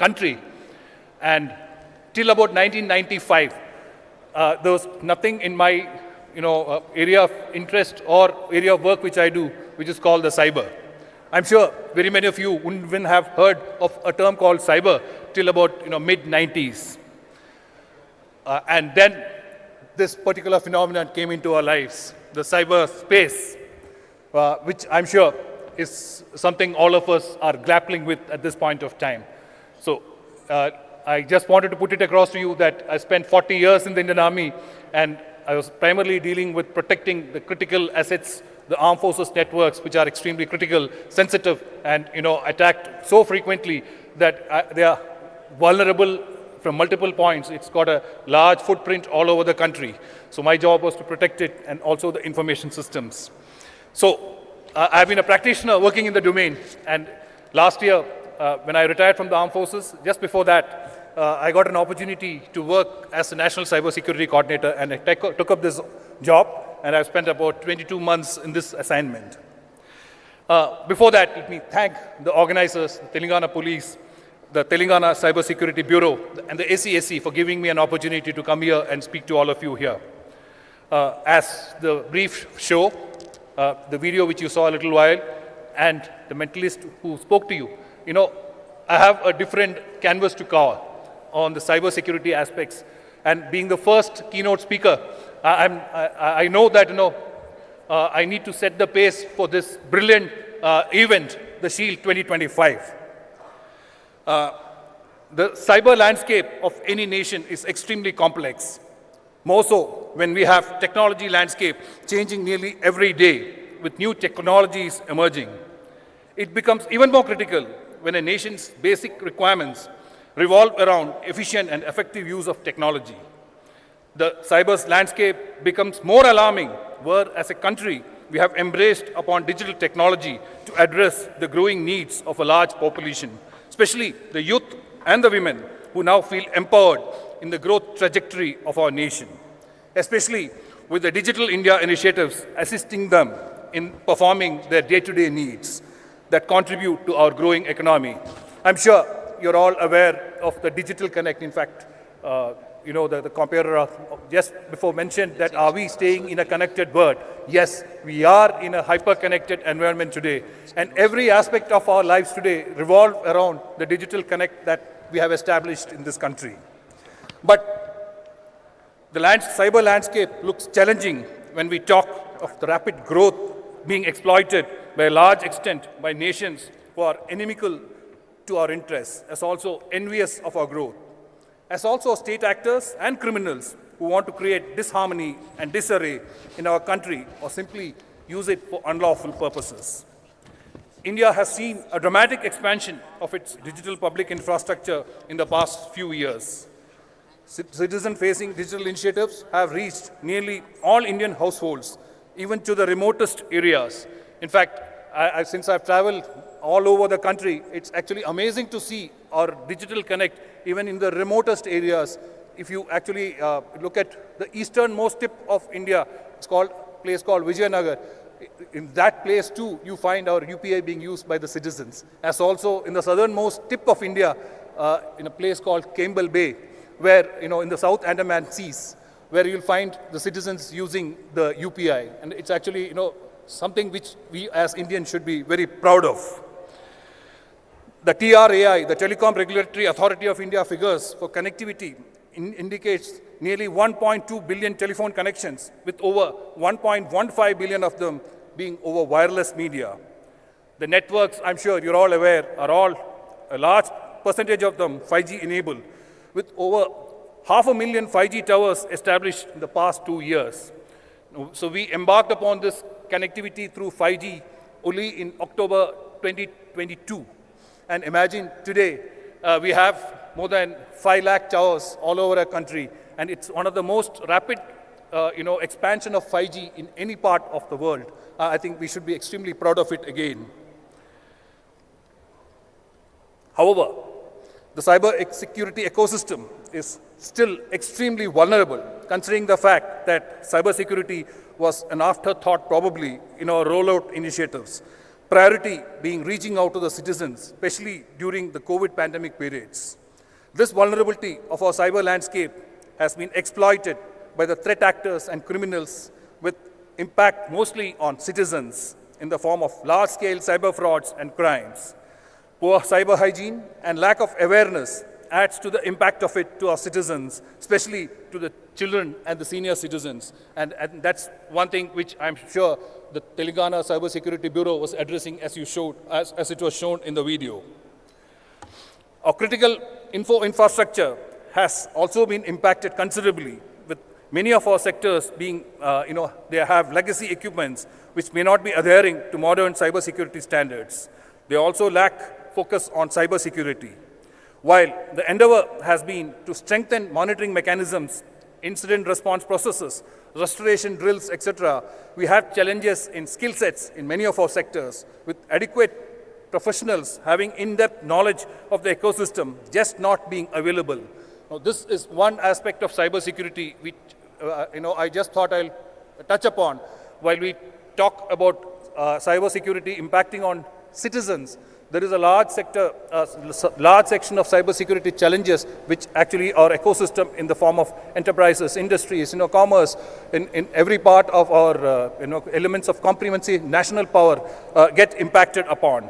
country. And till about 1995, there was nothing in my area of interest or area of work which I do, which is called the cyber. I'm sure very many of you wouldn't even have heard of a term called cyber till about mid-90s. And then this particular phenomenon came into our lives, the cyber space, which I'm sure is something all of us are grappling with at this point of time. So I just wanted to put it across to you that I spent 40 years in the Indian Army, and I was primarily dealing with protecting the critical assets, the armed forces networks, which are extremely critical, sensitive, and attacked so frequently that they are vulnerable from multiple points. It's got a large footprint all over the country. So my job was to protect it and also the information systems. So I've been a practitioner working in the domain, and last year when I retired from the armed forces, just before that, I got an opportunity to work as a national cybersecurity coordinator, and I took up this job, and I've spent about 22 months in this assignment. Before that, let me thank the organizers, the Telangana Police, the Telangana Cybersecurity Bureau, and the ACSC for giving me an opportunity to come here and speak to all of you here. As the brief show, the video which you saw a little while, and the mentalist who spoke to you, I have a different canvas to cover on the cybersecurity aspects. And being the first keynote speaker, I know that I need to set the pace for this brilliant event, the Shield 2025. The cyber landscape of any nation is extremely complex. More so when we have technology landscape changing nearly every day with new technologies emerging. It becomes even more critical when a nation's basic requirements revolve around efficient and effective use of technology. The cyber landscape becomes more alarming where, as a country, we have embraced upon digital technology to address the growing needs of a large population, especially the youth and the women who now feel empowered in the growth trajectory of our nation, especially with the Digital India initiatives assisting them in performing their day-to-day needs that contribute to our growing economy. I'm sure you're all aware of the Digital Connect. In fact, the comparer just before mentioned that are we staying in a connected world? Yes, we are in a hyper-connected environment today. And every aspect of our lives today revolve around the Digital Connect that we have established in this country. But the cyber landscape looks challenging when we talk of the rapid growth being exploited by a large extent by nations who are inimical to our interests, as also envious of our growth, as also state actors and criminals who want to create disharmony and disarray in our country or simply use it for unlawful purposes. India has seen a dramatic expansion of its digital public infrastructure in the past few years. Citizen-facing digital initiatives have reached nearly all Indian households, even to the remotest areas. In fact, since I've traveled all over the country, it's actually amazing to see our digital connect even in the remotest areas. If you actually look at the easternmost tip of India, it's called a place called Vijayanagar. In that place too, you find our UPI being used by the citizens. As also in the southernmost tip of India, in a place called Campbell Bay, where, in the South Andaman Seas, where you'll find the citizens using the UPI. And it's actually, something which we as Indians should be very proud of. The TRAI, the Telecom Regulatory Authority of India figures for connectivity indicates nearly 1.2 billion telephone connections, with over 1.15 billion of them being over wireless media. The networks, I'm sure you're all aware, are all a large percentage of them 5G enabled, with over 500,000 5G towers established in the past 2 years. So we embarked upon this connectivity through 5G only in October 2022. And imagine today, we have more than 5 lakh towers all over our country, and it's one of the most rapid expansion of 5G in any part of the world. I think we should be extremely proud of it again. However, the cyber security ecosystem is still extremely vulnerable, considering the fact that cybersecurity was an afterthought probably in our rollout initiatives. priority being reaching out to the citizens, especially during the COVID pandemic periods. This vulnerability of our cyber landscape has been exploited by the threat actors and criminals with impact mostly on citizens in the form of large-scale cyber frauds and crimes. Poor cyber hygiene and lack of awareness adds to the impact of it to our citizens, especially to the children and the senior citizens. And that's one thing which I'm sure the Telangana Cybersecurity Bureau was addressing as it was shown in the video. Our critical infrastructure has also been impacted considerably, with many of our sectors being, they have legacy equipments which may not be adhering to modern cybersecurity standards. They also lack focus on cybersecurity. While the endeavor has been to strengthen monitoring mechanisms, incident response processes, restoration drills, etc., we have challenges in skill sets in many of our sectors, with adequate professionals having in-depth knowledge of the ecosystem just not being available. Now, this is one aspect of cybersecurity which I just thought I'll touch upon while we talk about cybersecurity impacting on citizens. There is a large section of cybersecurity challenges which actually our ecosystem in the form of enterprises, industries, commerce, in every part of our elements of comprehensive national power get impacted upon.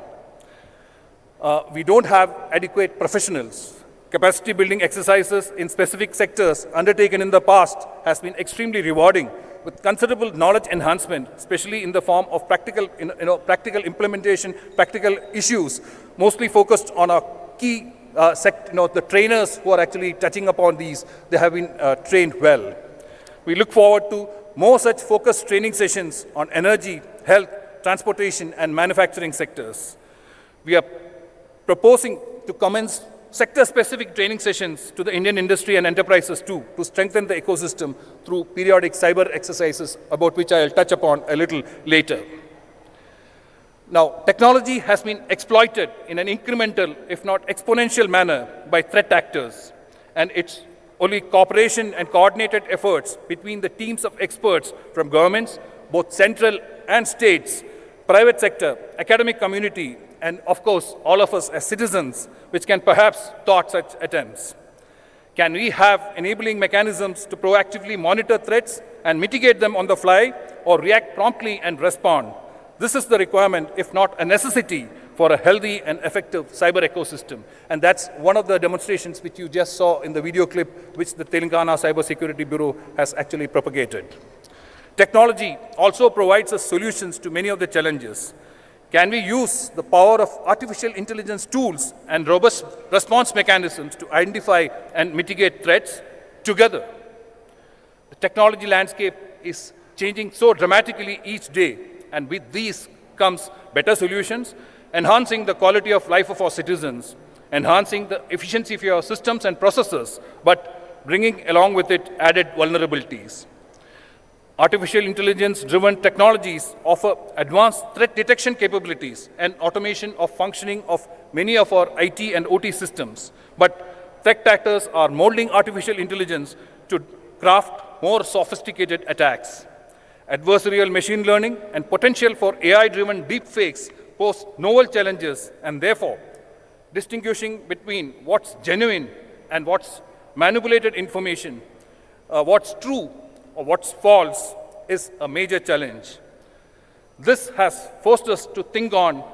We don't have adequate professionals. Capacity building exercises in specific sectors undertaken in the past has been extremely rewarding, with considerable knowledge enhancement, especially in the form of practical implementation, practical issues, mostly focused on our key the trainers who are actually touching upon these. They have been trained well. We look forward to more such focused training sessions on energy, health, transportation, and manufacturing sectors. We are proposing to commence sector-specific training sessions to the Indian industry and enterprises too, to strengthen the ecosystem through periodic cyber exercises, about which I will touch upon a little later. Now, technology has been exploited in an incremental, if not exponential manner by threat actors, and it's only cooperation and coordinated efforts between the teams of experts from governments, both central and states, private sector, academic community, and of course, all of us as citizens, which can perhaps thwart such attempts. Can we have enabling mechanisms to proactively monitor threats and mitigate them on the fly, or react promptly and respond? This is the requirement, if not a necessity, for a healthy and effective cyber ecosystem. And that's one of the demonstrations which you just saw in the video clip, which the Telangana Cybersecurity Bureau has actually propagated. Technology also provides us solutions to many of the challenges. Can we use the power of artificial intelligence tools and robust response mechanisms to identify and mitigate threats together? The technology landscape is changing so dramatically each day, and with these comes better solutions, enhancing the quality of life of our citizens, enhancing the efficiency of our systems and processes, but bringing along with it added vulnerabilities. Artificial intelligence-driven technologies offer advanced threat detection capabilities and automation of functioning of many of our IT and OT systems. But threat actors are molding artificial intelligence to craft more sophisticated attacks. Adversarial machine learning and potential for AI-driven deepfakes pose novel challenges, and therefore, distinguishing between what's genuine and what's manipulated information, what's true or what's false, is a major challenge. This has forced us to think on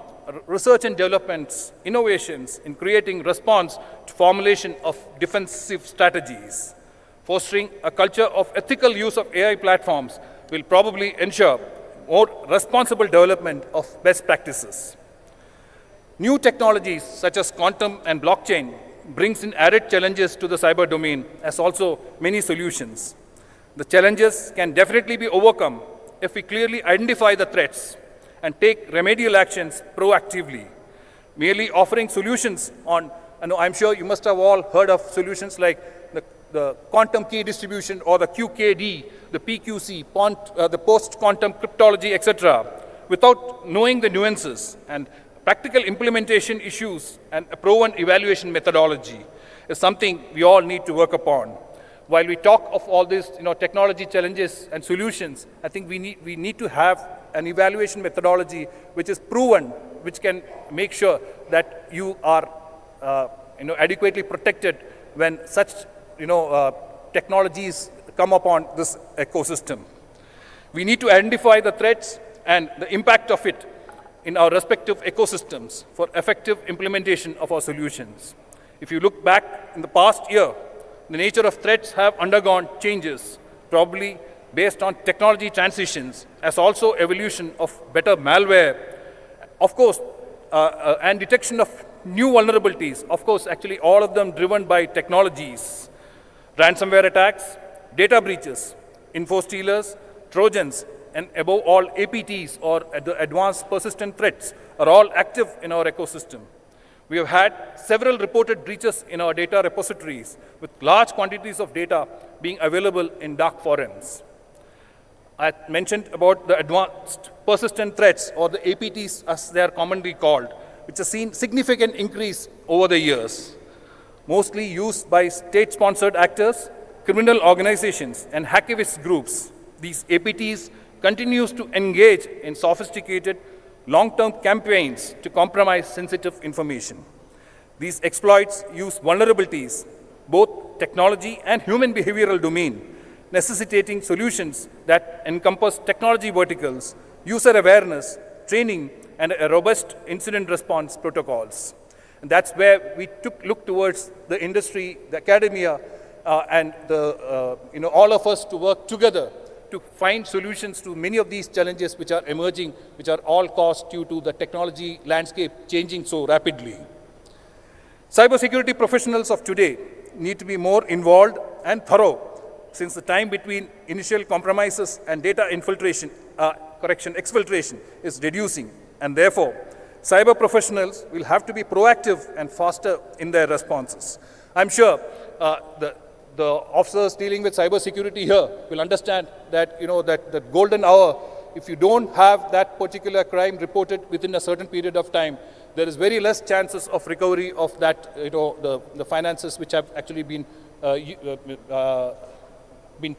research and developments, innovations in creating response to formulation of defensive strategies. Fostering a culture of ethical use of AI platforms will probably ensure more responsible development of best practices. New technologies such as quantum and blockchain brings in added challenges to the cyber domain, as also many solutions. The challenges can definitely be overcome if we clearly identify the threats and take remedial actions proactively. Merely offering solutions on, I'm sure you must have all heard of solutions like the quantum key distribution or the QKD, the PQC, the post-quantum cryptology, etc., without knowing the nuances and practical implementation issues and a proven evaluation methodology is something we all need to work upon. While we talk of all these technology challenges and solutions, I think we need to have an evaluation methodology which is proven, which can make sure that you are adequately protected when such technologies come upon this ecosystem. We need to identify the threats and the impact of it in our respective ecosystems for effective implementation of our solutions. If you look back in the past year, the nature of threats have undergone changes, probably based on technology transitions, as also evolution of better malware, of course, and detection of new vulnerabilities, of course, actually all of them driven by technologies. Ransomware attacks, data breaches, info stealers, Trojans, and above all APTs or the advanced persistent threats are all active in our ecosystem. We have had several reported breaches in our data repositories with large quantities of data being available in dark forums. I mentioned about the advanced persistent threats or the APTs as they are commonly called, which has seen significant increase over the years, mostly used by state-sponsored actors, criminal organizations, and hacktivist groups. These APTs continues to engage in sophisticated long-term campaigns to compromise sensitive information. These exploits use vulnerabilities, both technology and human behavioral domain, necessitating solutions that encompass technology verticals, user awareness, training, and a robust incident response protocols. And that's where we look towards the industry, the academia, and all of us to work together to find solutions to many of these challenges which are emerging, which are all caused due to the technology landscape changing so rapidly. Cybersecurity professionals of today need to be more involved and thorough, since the time between initial compromises and data exfiltration is reducing, and therefore, cyber professionals will have to be proactive and faster in their responses. I'm sure the officers dealing with cybersecurity here will understand that, that golden hour, if you don't have that particular crime reported within a certain period of time, there is very less chances of recovery of that, the finances which have actually been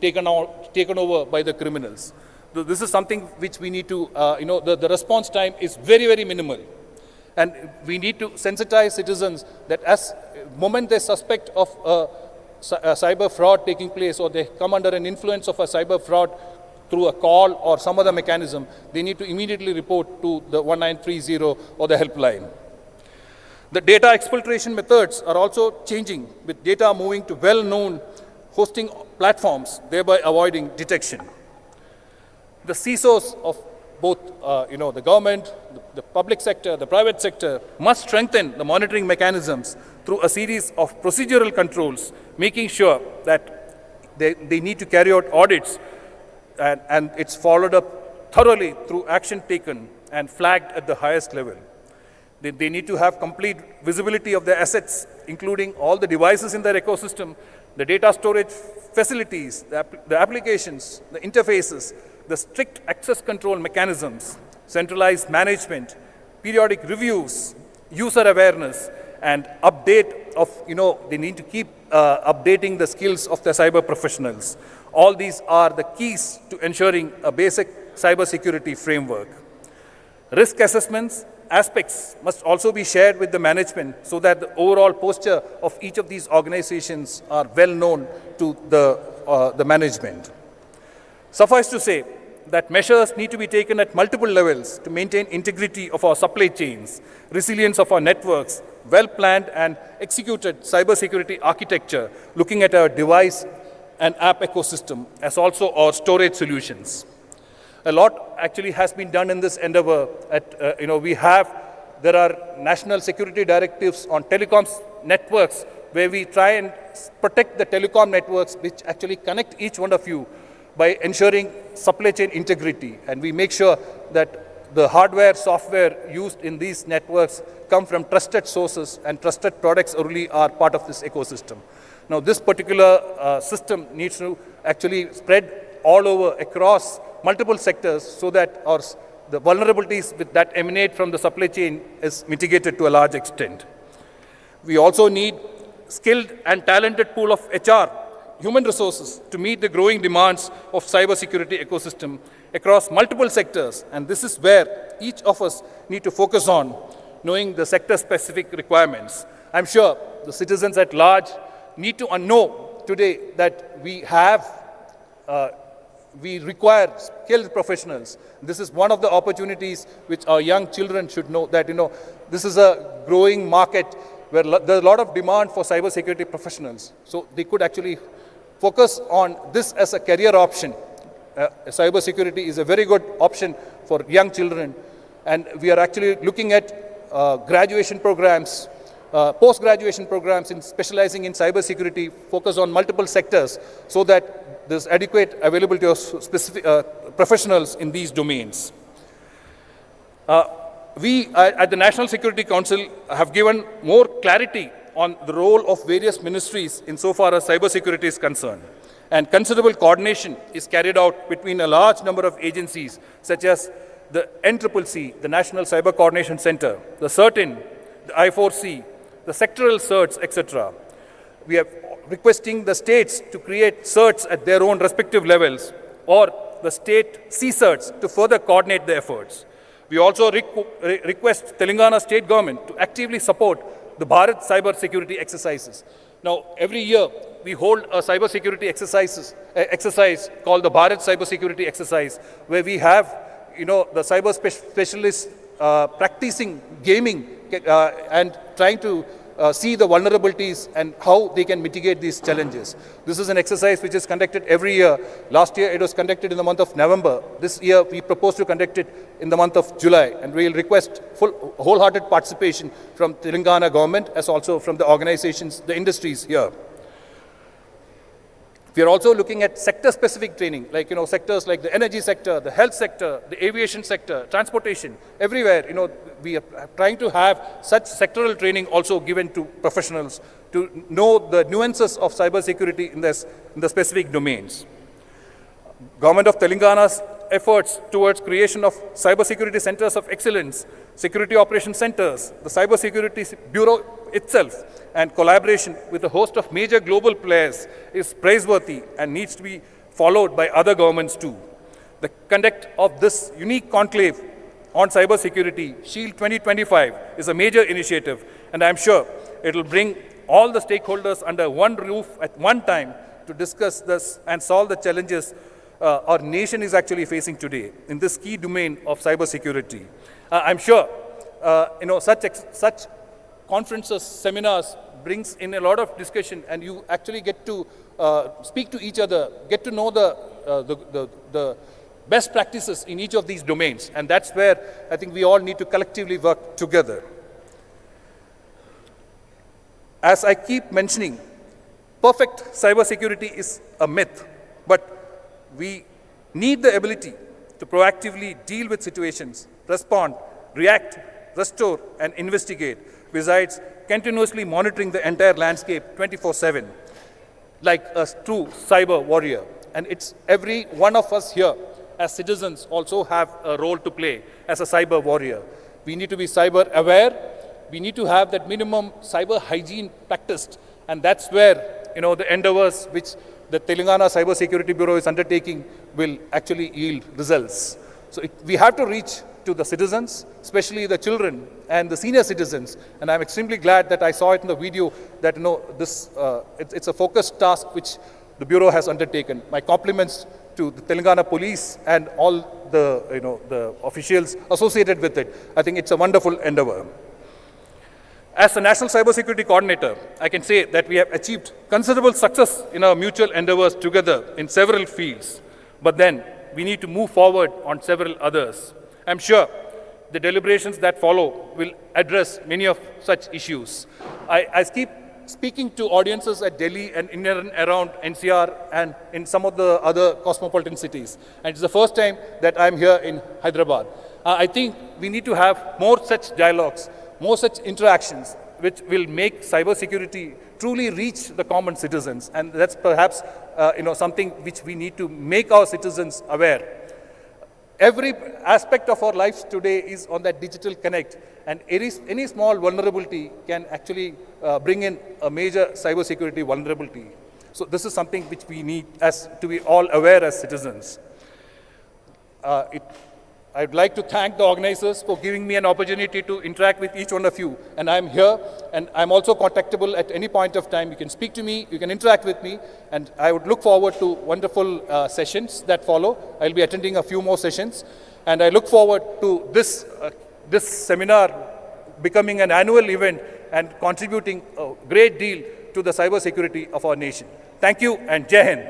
taken over by the criminals. So this is something which we need to, the response time is very, very minimal. And we need to sensitize citizens that as moment they suspect of a cyber fraud taking place, or they come under an influence of a cyber fraud through a call or some other mechanism, they need to immediately report to the 1930 or the helpline. The data exfiltration methods are also changing, with data moving to well-known hosting platforms, thereby avoiding detection. The CISOs of both the government, the public sector, the private sector must strengthen the monitoring mechanisms through a series of procedural controls, making sure that they need to carry out audits and it's followed up thoroughly through action taken and flagged at the highest level. They need to have complete visibility of their assets, including all the devices in their ecosystem, the data storage facilities, the applications, the interfaces, the strict access control mechanisms, centralized management, periodic reviews, user awareness, and update of, they need to keep updating the skills of the cyber professionals. All these are the keys to ensuring a basic cybersecurity framework. Risk assessments aspects must also be shared with the management so that the overall posture of each of these organizations are well known to the management. Suffice to say that measures need to be taken at multiple levels to maintain integrity of our supply chains, resilience of our networks, well-planned and executed cybersecurity architecture, looking at our device and app ecosystem, as also our storage solutions. A lot actually has been done in this endeavor. There are national security directives on telecoms networks where we try and protect the telecom networks which actually connect each one of you by ensuring supply chain integrity. And we make sure that the hardware, software used in these networks come from trusted sources, and trusted products only are part of this ecosystem. Now, this particular system needs to actually spread all over across multiple sectors so that the vulnerabilities that emanate from the supply chain is mitigated to a large extent. We also need skilled and talented pool of HR, human resources to meet the growing demands of cybersecurity ecosystem across multiple sectors, and this is where each of us need to focus on, knowing the sector-specific requirements. I'm sure the citizens at large need to know today that we require skilled professionals. This is one of the opportunities which our young children should know, that this is a growing market where there's a lot of demand for cybersecurity professionals. So they could actually focus on this as a career option. Cybersecurity is a very good option for young children, and we are actually looking at graduation programs, post-graduation programs in specializing in cybersecurity, focus on multiple sectors so that there's adequate availability of specific professionals in these domains. We at the National Security Council have given more clarity on the role of various ministries insofar as cybersecurity is concerned. And considerable coordination is carried out between a large number of agencies such as the NCCC, the National Cyber Coordination Center, the CERTIN, the I4C, the sectoral certs, etc. We are requesting the states to create certs at their own respective levels, or the state CSerts to further coordinate the efforts. We also request Telangana state government to actively support the Bharat Cyber Security exercises. Now, every year we hold a cyber security exercise called the Bharat Cyber Security exercise, where we have, the cyber specialists practicing gaming and trying to see the vulnerabilities and how they can mitigate these challenges. This is an exercise which is conducted every year. Last year it was conducted in the month of November. This year we propose to conduct it in the month of July, and we will request wholehearted participation from Telangana government as also from the organizations, the industries here. We are also looking at sector-specific training, like sectors like the energy sector, the health sector, the aviation sector, transportation, everywhere. We are trying to have such sectoral training also given to professionals to know the nuances of cybersecurity in the specific domains. Government of Telangana's efforts towards creation of cybersecurity centers of excellence, security operation centers, the Cybersecurity Bureau itself, and collaboration with a host of major global players is praiseworthy and needs to be followed by other governments too. The conduct of this unique conclave on cybersecurity, Shield 2025, is a major initiative, and I'm sure it will bring all the stakeholders under one roof at one time to discuss this and solve the challenges our nation is actually facing today in this key domain of cybersecurity. I'm sure such conferences, seminars brings in a lot of discussion, and you actually get to speak to each other, get to know the best practices in each of these domains, and that's where I think we all need to collectively work together. As I keep mentioning, perfect cybersecurity is a myth, but we need the ability to proactively deal with situations, respond, react, restore, and investigate, besides continuously monitoring the entire landscape 24/7, like a true cyber warrior. And it's every one of us here as citizens also have a role to play as a cyber warrior. We need to be cyber aware. We need to have that minimum cyber hygiene practiced, and that's where the endeavors which the Telangana Cyber Security Bureau is undertaking will actually yield results. So we have to reach to the citizens, especially the children and the senior citizens. And I'm extremely glad that I saw it in the video that it's a focused task which the Bureau has undertaken. My compliments to the Telangana Police and all the officials associated with it. I think it's a wonderful endeavor. As a National Cybersecurity Coordinator, I can say that we have achieved considerable success in our mutual endeavors together in several fields. But then we need to move forward on several others. I'm sure the deliberations that follow will address many of such issues. I keep speaking to audiences at Delhi and in and around NCR and in some of the other cosmopolitan cities. And it's the first time that I'm here in Hyderabad. I think we need to have more such dialogues, more such interactions, which will make cybersecurity truly reach the common citizens. And that's perhaps something which we need to make our citizens aware. Every aspect of our lives today is on that digital connect, and any small vulnerability can actually bring in a major cybersecurity vulnerability. So this is something which we need to be all aware as citizens. I'd like to thank the organizers for giving me an opportunity to interact with each one of you. And I'm here, and I'm also contactable at any point of time. You can speak to me, you can interact with me, and I would look forward to wonderful sessions that follow. I'll be attending a few more sessions, and I look forward to this seminar becoming an annual event and contributing a great deal to the cybersecurity of our nation. Thank you, and Jai Hind.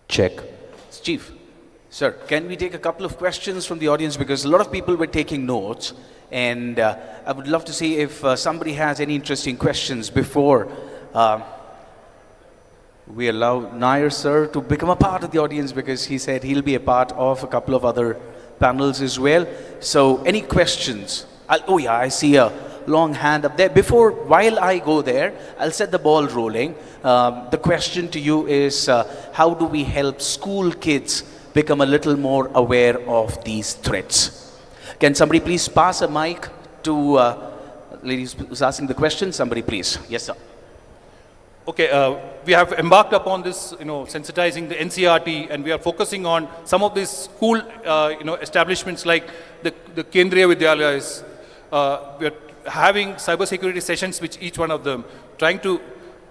Check. Chief, sir, can we take a couple of questions from the audience, because a lot of people were taking notes, and I would love to see if somebody has any interesting questions before we allow Nair sir to become a part of the audience, because he said he'll be a part of a couple of other panels as well. So any questions? Oh yeah, I see a long hand up there. While I go there, I'll set the ball rolling. The question to you is, how do we help school kids become a little more aware of these threats? Can somebody please pass a mic to ladies who's asking the question? Somebody please. Yes, sir. Okay, we have embarked upon this, sensitizing the NCRT, and we are focusing on some of these school, establishments like the Kendriya Vidyalayas. We are having cybersecurity sessions with each one of them, trying to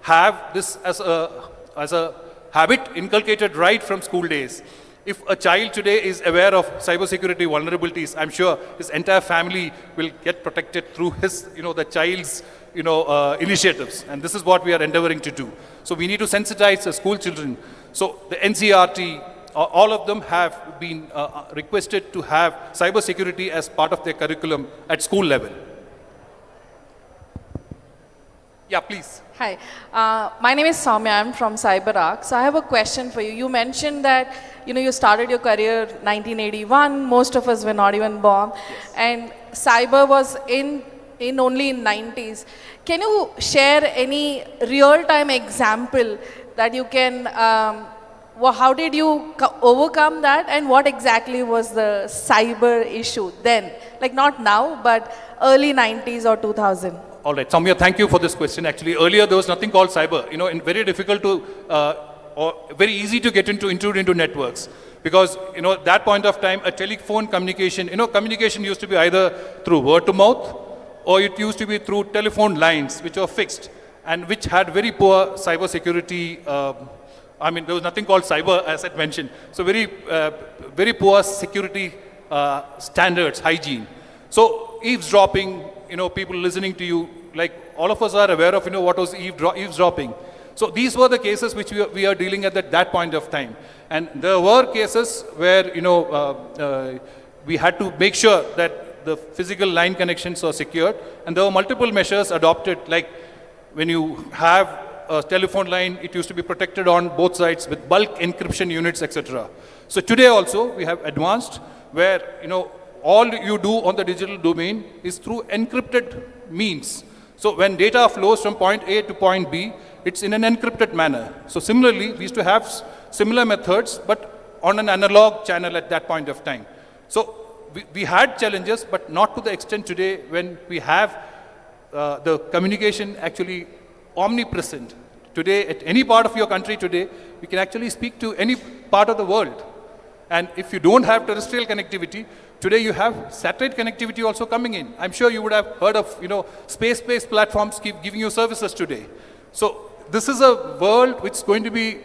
have this as a habit inculcated right from school days. If a child today is aware of cybersecurity vulnerabilities, I'm sure his entire family will get protected through his, the child's, initiatives. And this is what we are endeavoring to do. So we need to sensitize the school children. So the NCRT, all of them have been requested to have cybersecurity as part of their curriculum at school level. Yeah, please. Hi, my name is Soumya. I'm from CyberArk. So I have a question for you. You mentioned that you started your career 1981. Most of us were not even born, yes. And cyber was in only in 90s. Can you share any real-time example that you can? How did you overcome that, and what exactly was the cyber issue then? Like not now, but early 90s or 2000. All right, Soumya, thank you for this question. Actually, earlier there was nothing called cyber. And very difficult to, or very easy to get intrude into networks. Because, at that point of time, a telephone communication, communication used to be either through word to mouth, or it used to be through telephone lines, which were fixed, and which had very poor cyber security. There was nothing called cyber, as I mentioned. So very poor security standards, hygiene. So eavesdropping, people listening to you, like all of us are aware of, what was eavesdropping. So these were the cases which we are dealing at that point of time. And there were cases where, we had to make sure that the physical line connections are secured. And there were multiple measures adopted, like when you have a telephone line, it used to be protected on both sides with bulk encryption units, etc. So today also, we have advanced where, all you do on the digital domain is through encrypted means. So when data flows from point A to point B, it's in an encrypted manner. So similarly, we used to have similar methods, but on an analog channel at that point of time. So we had challenges, but not to the extent today when we have the communication actually omnipresent. Today, at any part of your country today, we can actually speak to any part of the world. And if you don't have terrestrial connectivity, today you have satellite connectivity also coming in. I'm sure you would have heard of, space-based platforms giving you services today. So this is a world which is going to be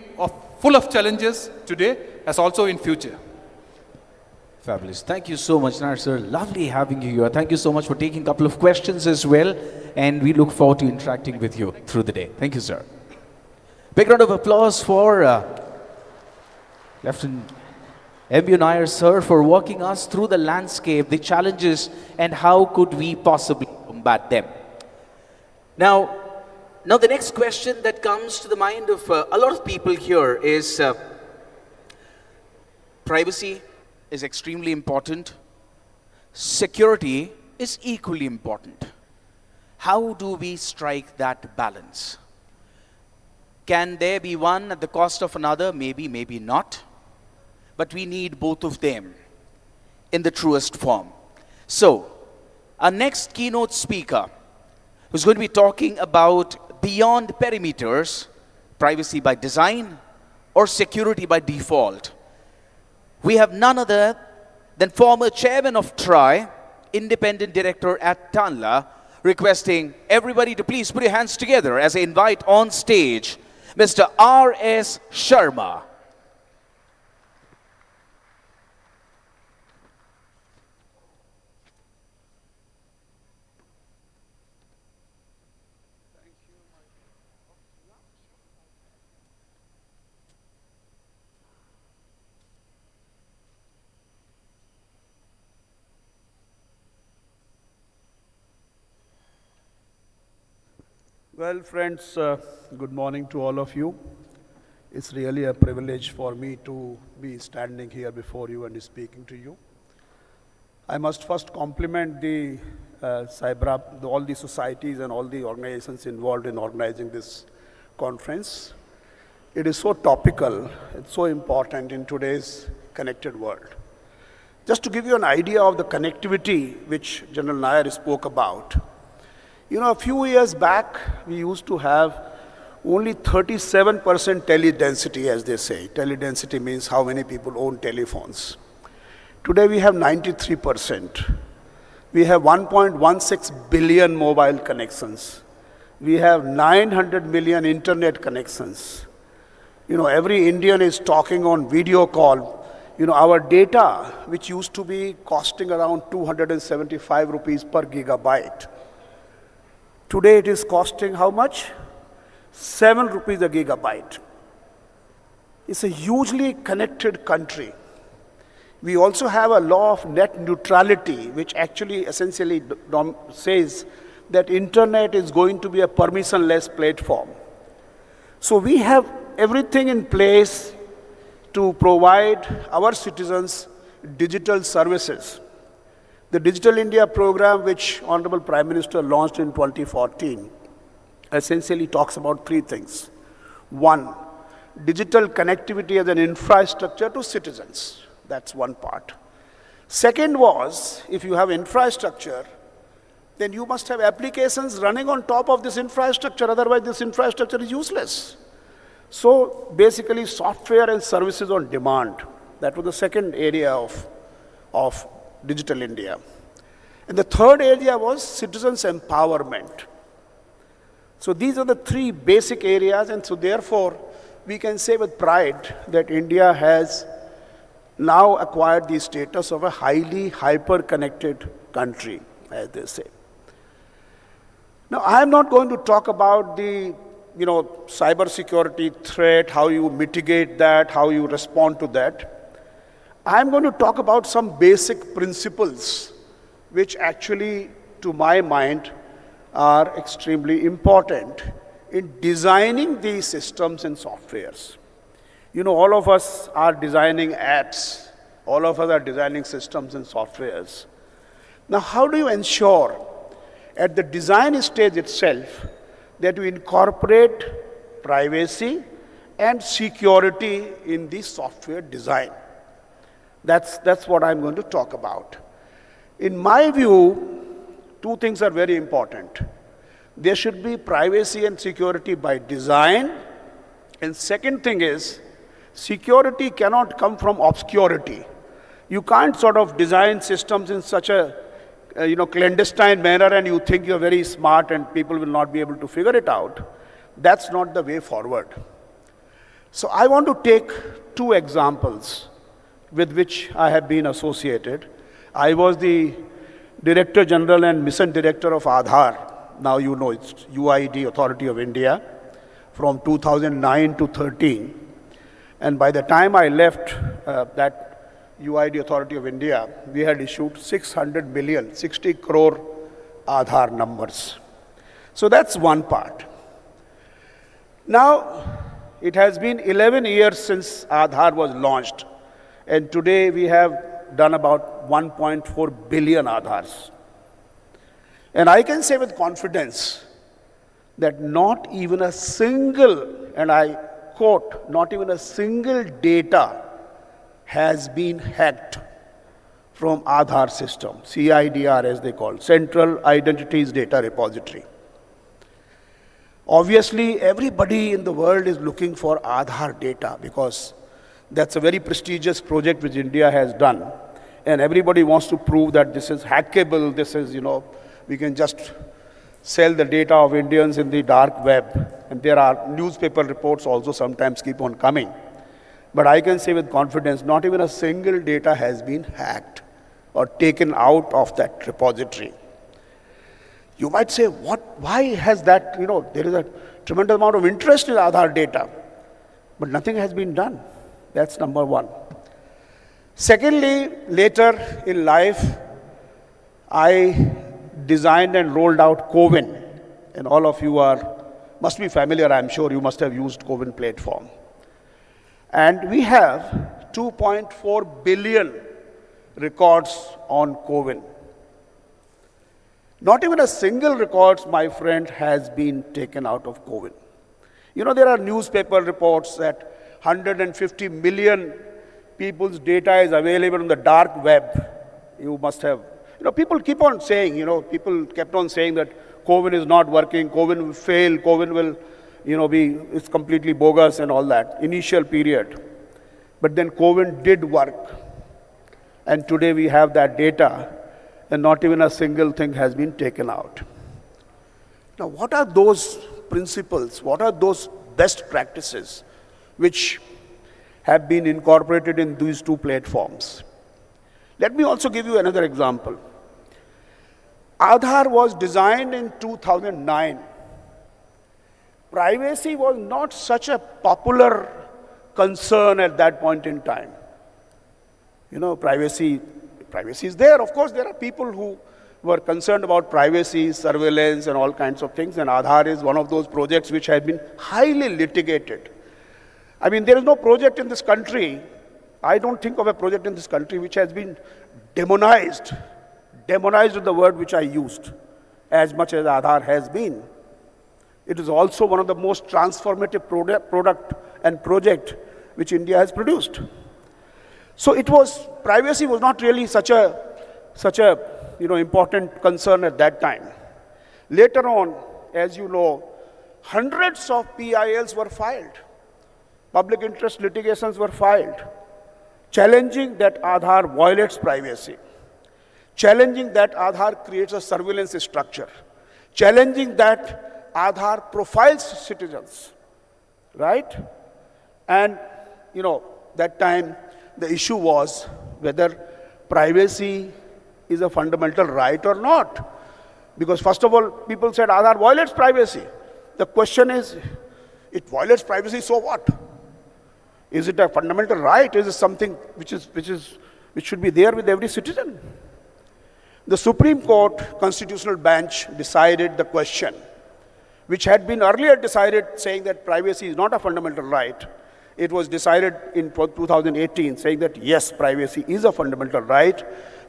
full of challenges today as also in future. Fabulous. Thank you so much, Nair sir. Lovely having you here. Thank you so much for taking a couple of questions as well. And we look forward to interacting with you through the day. Thank you, sir. Big round of applause for Lieutenant M.U. Nair sir for walking us through the landscape, the challenges, and how could we possibly combat them. Now the next question that comes to the mind of a lot of people here is privacy is extremely important. Security is equally important. How do we strike that balance? Can there be one at the cost of another? Maybe, maybe not. But we need both of them in the truest form. So, our next keynote speaker who's going to be talking about beyond perimeters, privacy by design or security by default. We have none other than former chairman of TRI, independent director at Tanla, requesting everybody to please put your hands together as I invite on stage Mr. R.S. Sharma. Well, friends, good morning to all of you. It's really a privilege for me to be standing here before you and speaking to you. I must first compliment the all the societies and all the organizations involved in organizing this conference. It is so topical, it's so important in today's connected world. Just to give you an idea of the connectivity which General Nair spoke about, you know, a few years back, we used to have only 37% tele-density, as they say. Tele-density means how many people own telephones. Today, we have 93%. We have 1.16 billion mobile connections. We have 900 million internet connections. You know, every Indian is talking on video call. You know, our data, which used to be costing around 275 rupees per gigabyte, today it is costing how much? 7 rupees a gigabyte. It's a hugely connected country. We also have a law of net neutrality, which actually essentially says that internet is going to be a permissionless platform. So we have everything in place to provide our citizens digital services. The Digital India program, which Honorable Prime Minister launched in 2014, essentially talks about three things. One, digital connectivity as an infrastructure to citizens. That's one part. Second was, if you have infrastructure, then you must have applications running on top of this infrastructure, otherwise this infrastructure is useless. So basically software and services on demand. That was the second area of Digital India. And the third area was citizens' empowerment. So these are the three basic areas, and so therefore we can say with pride that India has now acquired the status of a highly hyper-connected country, as they say. Now, I am not going to talk about the cybersecurity threat, how you mitigate that, how you respond to that. I'm going to talk about some basic principles which actually, to my mind, are extremely important in designing these systems and softwares. You know, all of us are designing apps. All of us are designing systems and softwares. Now, how do you ensure at the design stage itself that you incorporate privacy and security in the software design? That's what I'm going to talk about. In my view, two things are very important. There should be privacy and security by design. And second thing is, security cannot come from obscurity. You can't sort of design systems in such a clandestine manner and you think you're very smart and people will not be able to figure it out. That's not the way forward. So I want to take two examples with which I have been associated. I was the Director General and Mission Director of Aadhaar. Now you know it's UID, Authority of India, from 2009 to 13. And by the time I left that UID Authority of India, we had issued 600 million, 60 crore Aadhaar numbers. So that's one part. Now, it has been 11 years since Aadhaar was launched. And today we have done about 1.4 billion Aadhaars. And I can say with confidence that not even a single, and I quote, not even a single data has been hacked from Aadhaar system, CIDR as they call, Central Identities Data Repository. Obviously, everybody in the world is looking for Aadhaar data because that's a very prestigious project which India has done. And everybody wants to prove that this is hackable, this is, we can just sell the data of Indians in the dark web. And there are newspaper reports also sometimes keep on coming. But I can say with confidence, not even a single data has been hacked or taken out of that repository. You might say, why has that, there is a tremendous amount of interest in Aadhaar data, but nothing has been done. That's number one. Secondly, later in life, I designed and rolled out CoWIN, and all of you must be familiar, I'm sure you must have used CoWIN platform. And we have 2.4 billion records on CoWIN. Not even a single record, my friend, has been taken out of CoWIN. There are newspaper reports that 150 million people's data is available on the dark web. You must have, people keep on saying, people kept on saying that CoWIN is not working, CoWIN will fail, CoWIN will, it's completely bogus and all that, initial period. But then CoWIN did work. And today we have that data, and not even a single thing has been taken out. Now, what are those principles? What are those best practices which have been incorporated in these two platforms? Let me also give you another example. Aadhaar was designed in 2009. Privacy was not such a popular concern at that point in time. Privacy is there. Of course, there are people who were concerned about privacy, surveillance, and all kinds of things, and Aadhaar is one of those projects which have been highly litigated. I mean, there is no project in this country, I don't think of a project in this country which has been demonized. Demonized is the word which I used, as much as Aadhaar has been. It is also one of the most transformative product and project which India has produced. So privacy was not really such a important concern at that time. Later on, as you know, hundreds of PILs were filed. Public interest litigations were filed, challenging that Aadhaar violates privacy, challenging that Aadhaar creates a surveillance structure, challenging that Aadhaar profiles citizens, right? And, that time the issue was whether privacy is a fundamental right or not. Because first of all, people said Aadhaar violates privacy. The question is, it violates privacy, so what? Is it a fundamental right? Is it something which should be there with every citizen? The Supreme Court Constitutional Bench decided the question, which had been earlier decided saying that privacy is not a fundamental right. It was decided in 2018 saying that yes, privacy is a fundamental right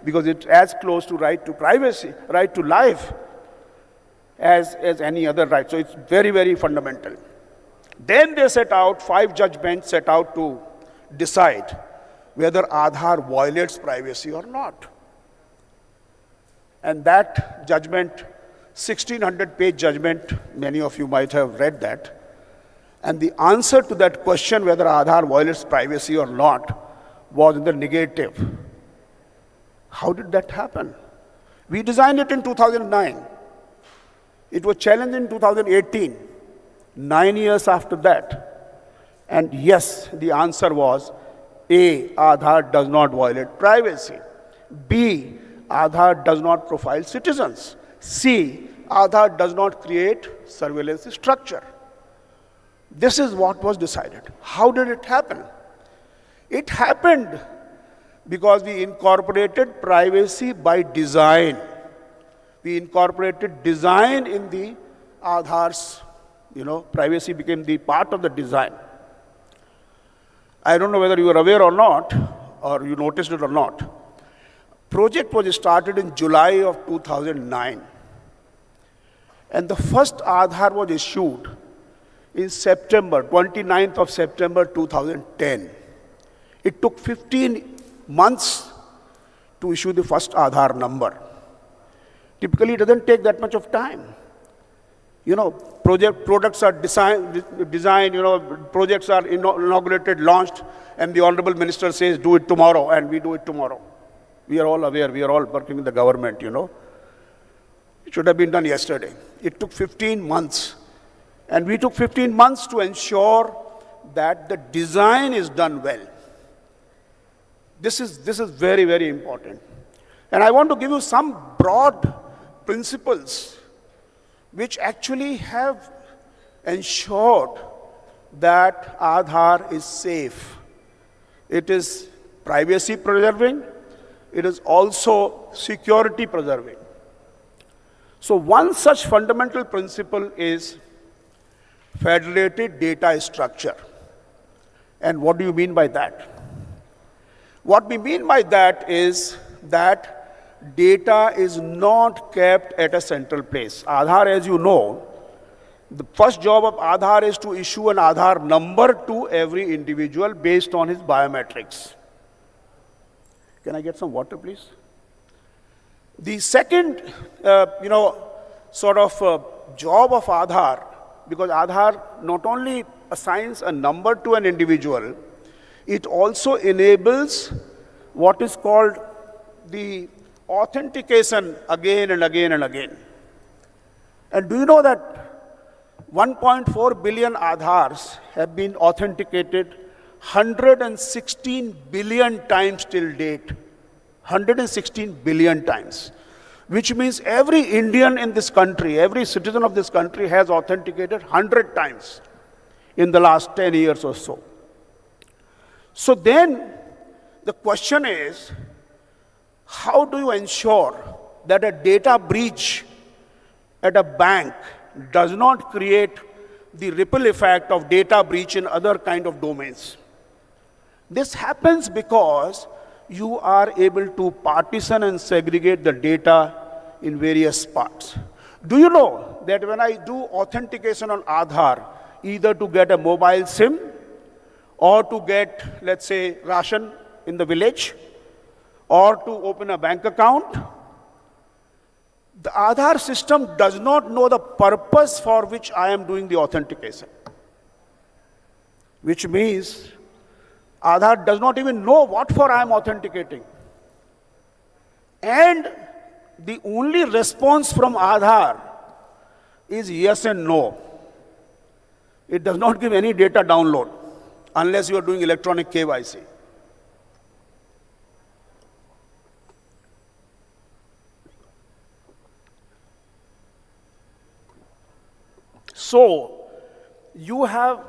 because it's as close to right to privacy, right to life as any other right. So it's very, very fundamental. Then they five-judge bench set out to decide whether Aadhaar violates privacy or not. And that judgment, 1,600-page judgment, many of you might have read that. And the answer to that question, whether Aadhaar violates privacy or not, was in the negative. How did that happen? We designed it in 2009. It was challenged in 2018, 9 years after that. And yes, the answer was, A, Aadhaar does not violate privacy. B, Aadhaar does not profile citizens. C, Aadhaar does not create surveillance structure. This is what was decided. How did it happen? It happened because we incorporated privacy by design. We incorporated design in the Aadhaar's, privacy became the part of the design. I don't know whether you are aware or not, or you noticed it or not. Project was started in July of 2009. And the first Aadhaar was issued in September, 29th of September 2010. It took 15 months to issue the first Aadhaar number. Typically, it doesn't take that much of time. products are designed, projects are inaugurated, launched, and the Honorable Minister says, do it tomorrow, and we do it tomorrow. We are all aware, we are all working in the government, It should have been done yesterday. It took 15 months. And we took 15 months to ensure that the design is done well. This is very, very important. And I want to give you some broad principles which actually have ensured that Aadhaar is safe. It is privacy preserving. It is also security preserving. So one such fundamental principle is federated data structure. And what do you mean by that? What we mean by that is that data is not kept at a central place. Aadhaar, as you know, the first job of Aadhaar is to issue an Aadhaar number to every individual based on his biometrics. Can I get some water, please? The second, job of Aadhaar, because Aadhaar not only assigns a number to an individual, it also enables what is called the authentication again and again and again. And do you know that 1.4 billion Aadhaars have been authenticated 116 billion times till date? 116 billion times. Which means every Indian in this country, every citizen of this country has authenticated 100 times in the last 10 years or so. So then the question is, how do you ensure that a data breach at a bank does not create the ripple effect of data breach in other kind of domains? This happens because you are able to partition and segregate the data in various parts. Do you know that when I do authentication on Aadhaar, either to get a mobile SIM or to get, let's say, ration in the village, or to open a bank account, the Aadhaar system does not know the purpose for which I am doing the authentication. Which means Aadhaar does not even know what for I am authenticating. And the only response from Aadhaar is yes and no. It does not give any data download unless you are doing electronic KYC. So, you have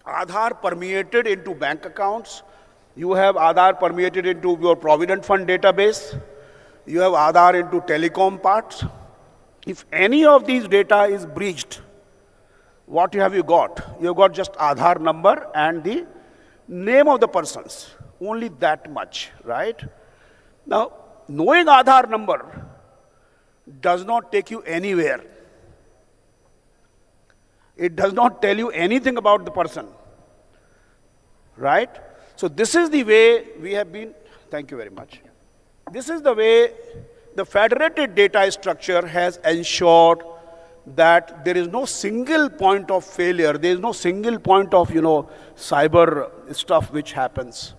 Aadhaar permeated into bank accounts, you have Aadhaar permeated into your provident fund database, you have Aadhaar into telecom parts. If any of these data is breached, what have you got? You have got just Aadhaar number and the name of the persons. Only that much, right? Now, knowing Aadhaar number does not take you anywhere. It does not tell you anything about the person, right? So this is the way we have been, thank you very much. This is the way the federated data structure has ensured that there is no single point of failure, there is no single point of, cyber stuff which happens.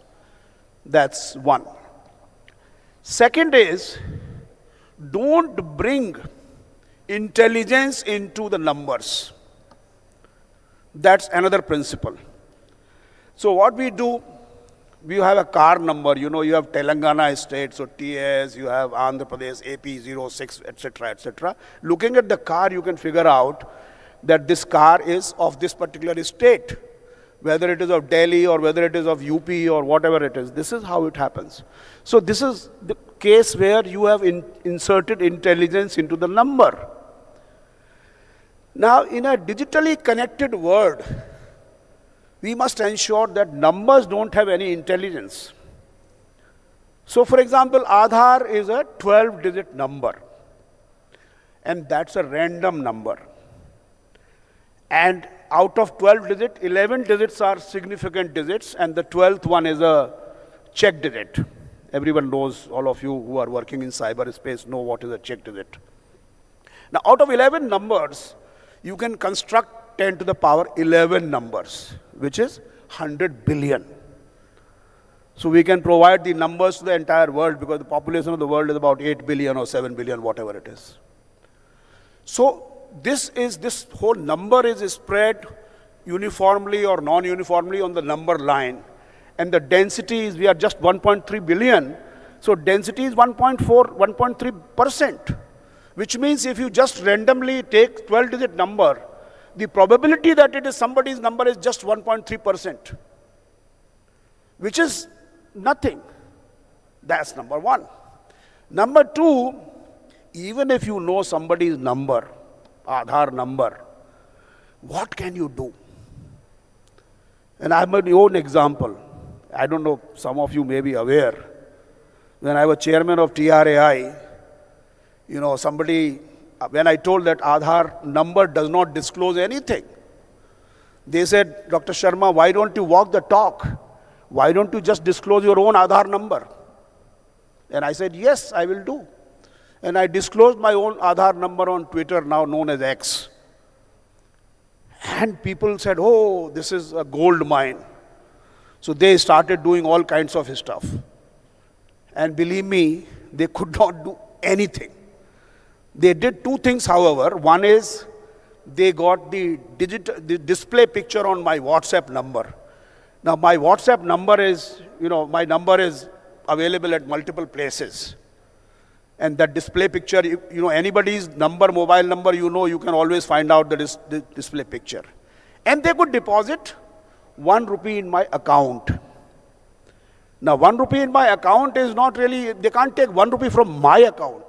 That's one. Second is, don't bring intelligence into the numbers. That's another principle. So what we do, we have a car number, you have Telangana state, so TS, you have Andhra Pradesh, AP06, etc., etc. Looking at the car, you can figure out that this car is of this particular state, whether it is of Delhi or whether it is of UP or whatever it is. This is how it happens. So this is the case where you have inserted intelligence into the number. Now, in a digitally connected world, we must ensure that numbers don't have any intelligence. So, for example, Aadhaar is a 12-digit number, and that's a random number. And out of 12 digits, 11 digits are significant digits, and the 12th one is a check digit. Everyone knows, all of you who are working in cyberspace know what is a check digit. Now, out of 11 numbers, you can construct 10 to the power 11 numbers, which is 100 billion. So we can provide the numbers to the entire world because the population of the world is about 8 billion or 7 billion, whatever it is. So this whole number is spread uniformly or non-uniformly on the number line. And the density is, we are just 1.3 billion. So density is 1.3%, which means if you just randomly take 12-digit number, the probability that it is somebody's number is just 1.3%, which is nothing. That's number one. Number two, even if you know somebody's number, Aadhaar number, what can you do? And I have my own example. I don't know, some of you may be aware. When I was chairman of TRAI, when I told that Aadhaar number does not disclose anything, they said, Dr. Sharma, why don't you walk the talk? Why don't you just disclose your own Aadhaar number? And I said, yes, I will do. And I disclosed my own Aadhaar number on Twitter, now known as X. And people said, oh, this is a gold mine. So they started doing all kinds of stuff. And believe me, they could not do anything. They did two things, however. One is they got the display picture on my WhatsApp number. Now my WhatsApp number is, my number is available at multiple places. And that display picture, anybody's number, mobile number, you can always find out the display picture. And they could deposit 1 rupee in my account. Now 1 rupee in my account is not really, they can't take 1 rupee from my account.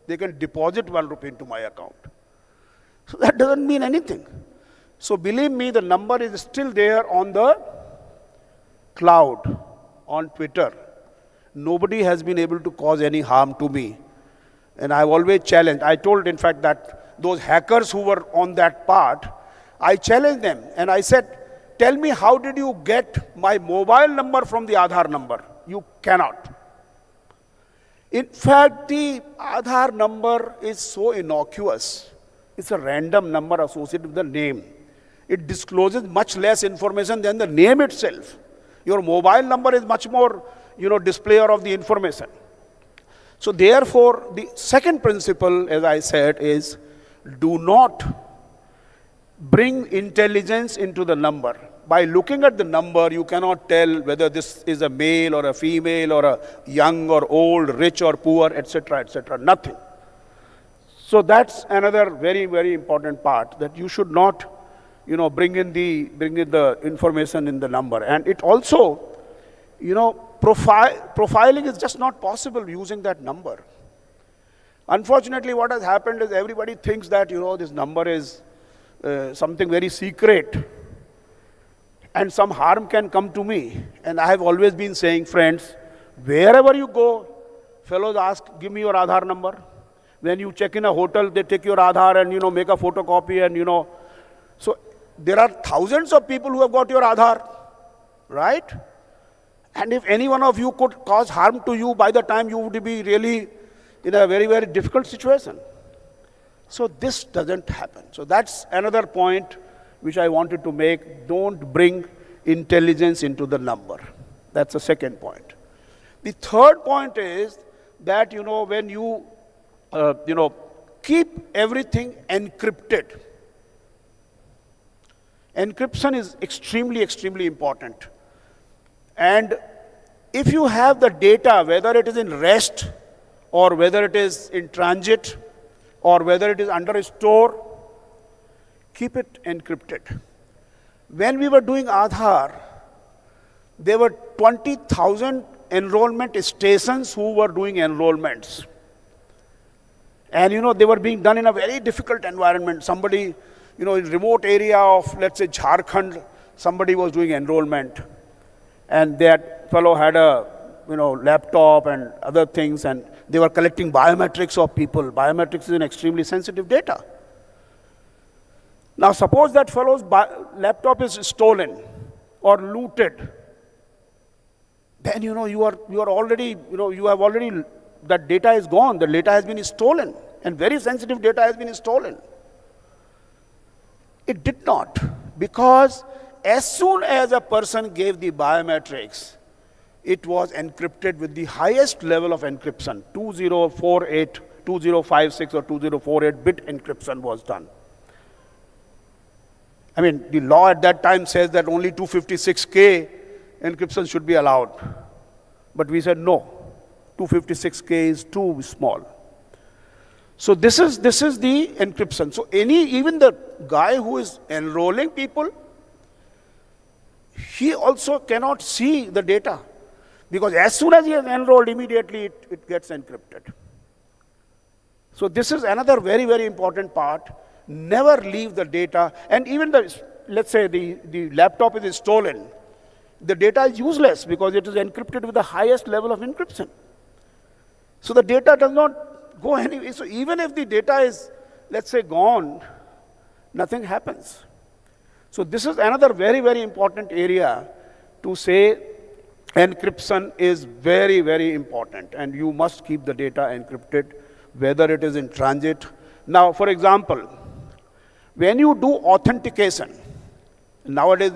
They can deposit 1 rupee into my account. So that doesn't mean anything. So believe me, the number is still there on the cloud, on Twitter. Nobody has been able to cause any harm to me. And I've always challenged. I told, in fact, that those hackers who were on that part, I challenged them. And I said, tell me, how did you get my mobile number from the Aadhaar number? You cannot. In fact, the Aadhaar number is so innocuous. It's a random number associated with the name. It discloses much less information than the name itself. Your mobile number is much more, displayer of the information. So therefore, the second principle, as I said, is do not bring intelligence into the number. By looking at the number, you cannot tell whether this is a male or a female or a young or old, rich or poor, etc., etc. Nothing. So that's another very, very important part, that you should not, bring in the information in the number. And it also, profiling is just not possible using that number. Unfortunately, what has happened is everybody thinks that, this number is something very secret and some harm can come to me. And I have always been saying, friends, wherever you go, fellows ask, give me your Aadhaar number. When you check in a hotel, they take your Aadhaar and, make a photocopy and, So there are thousands of people who have got your Aadhaar, right? And if any one of you could cause harm to you, by the time you would be really in a very, very difficult situation. So this doesn't happen. So that's another point which I wanted to make. Don't bring intelligence into the number. That's the second point. The third point is that, when you, keep everything encrypted. Encryption is extremely, extremely important. And if you have the data, whether it is in rest or whether it is in transit or whether it is under a store, keep it encrypted. When we were doing Aadhaar, there were 20,000 enrollment stations who were doing enrollments. And they were being done in a very difficult environment. Somebody, in remote area of, let's say, Jharkhand, somebody was doing enrollment. And that fellow had a, laptop and other things, and they were collecting biometrics of people. Biometrics is an extremely sensitive data. Now suppose that fellow's laptop is stolen or looted. Then, you are already, that data is gone. The data has been stolen, and very sensitive data has been stolen. It did not, because as soon as a person gave the biometrics, it was encrypted with the highest level of encryption, 2048, 2056 or 2048 bit encryption was done. I mean, the law at that time says that only 256K encryption should be allowed. But we said no, 256K is too small. So this is the encryption. So even the guy who is enrolling people, he also cannot see the data, because as soon as he is enrolled, immediately it gets encrypted. So this is another very, very important part. Never leave the data. And even let's say the laptop is stolen, the data is useless because it is encrypted with the highest level of encryption. So the data does not go anywhere. So even if the data is, let's say, gone, nothing happens. So this is another very, very important area to say encryption is very, very important, and you must keep the data encrypted, whether it is in transit. Now, for example, when you do authentication, nowadays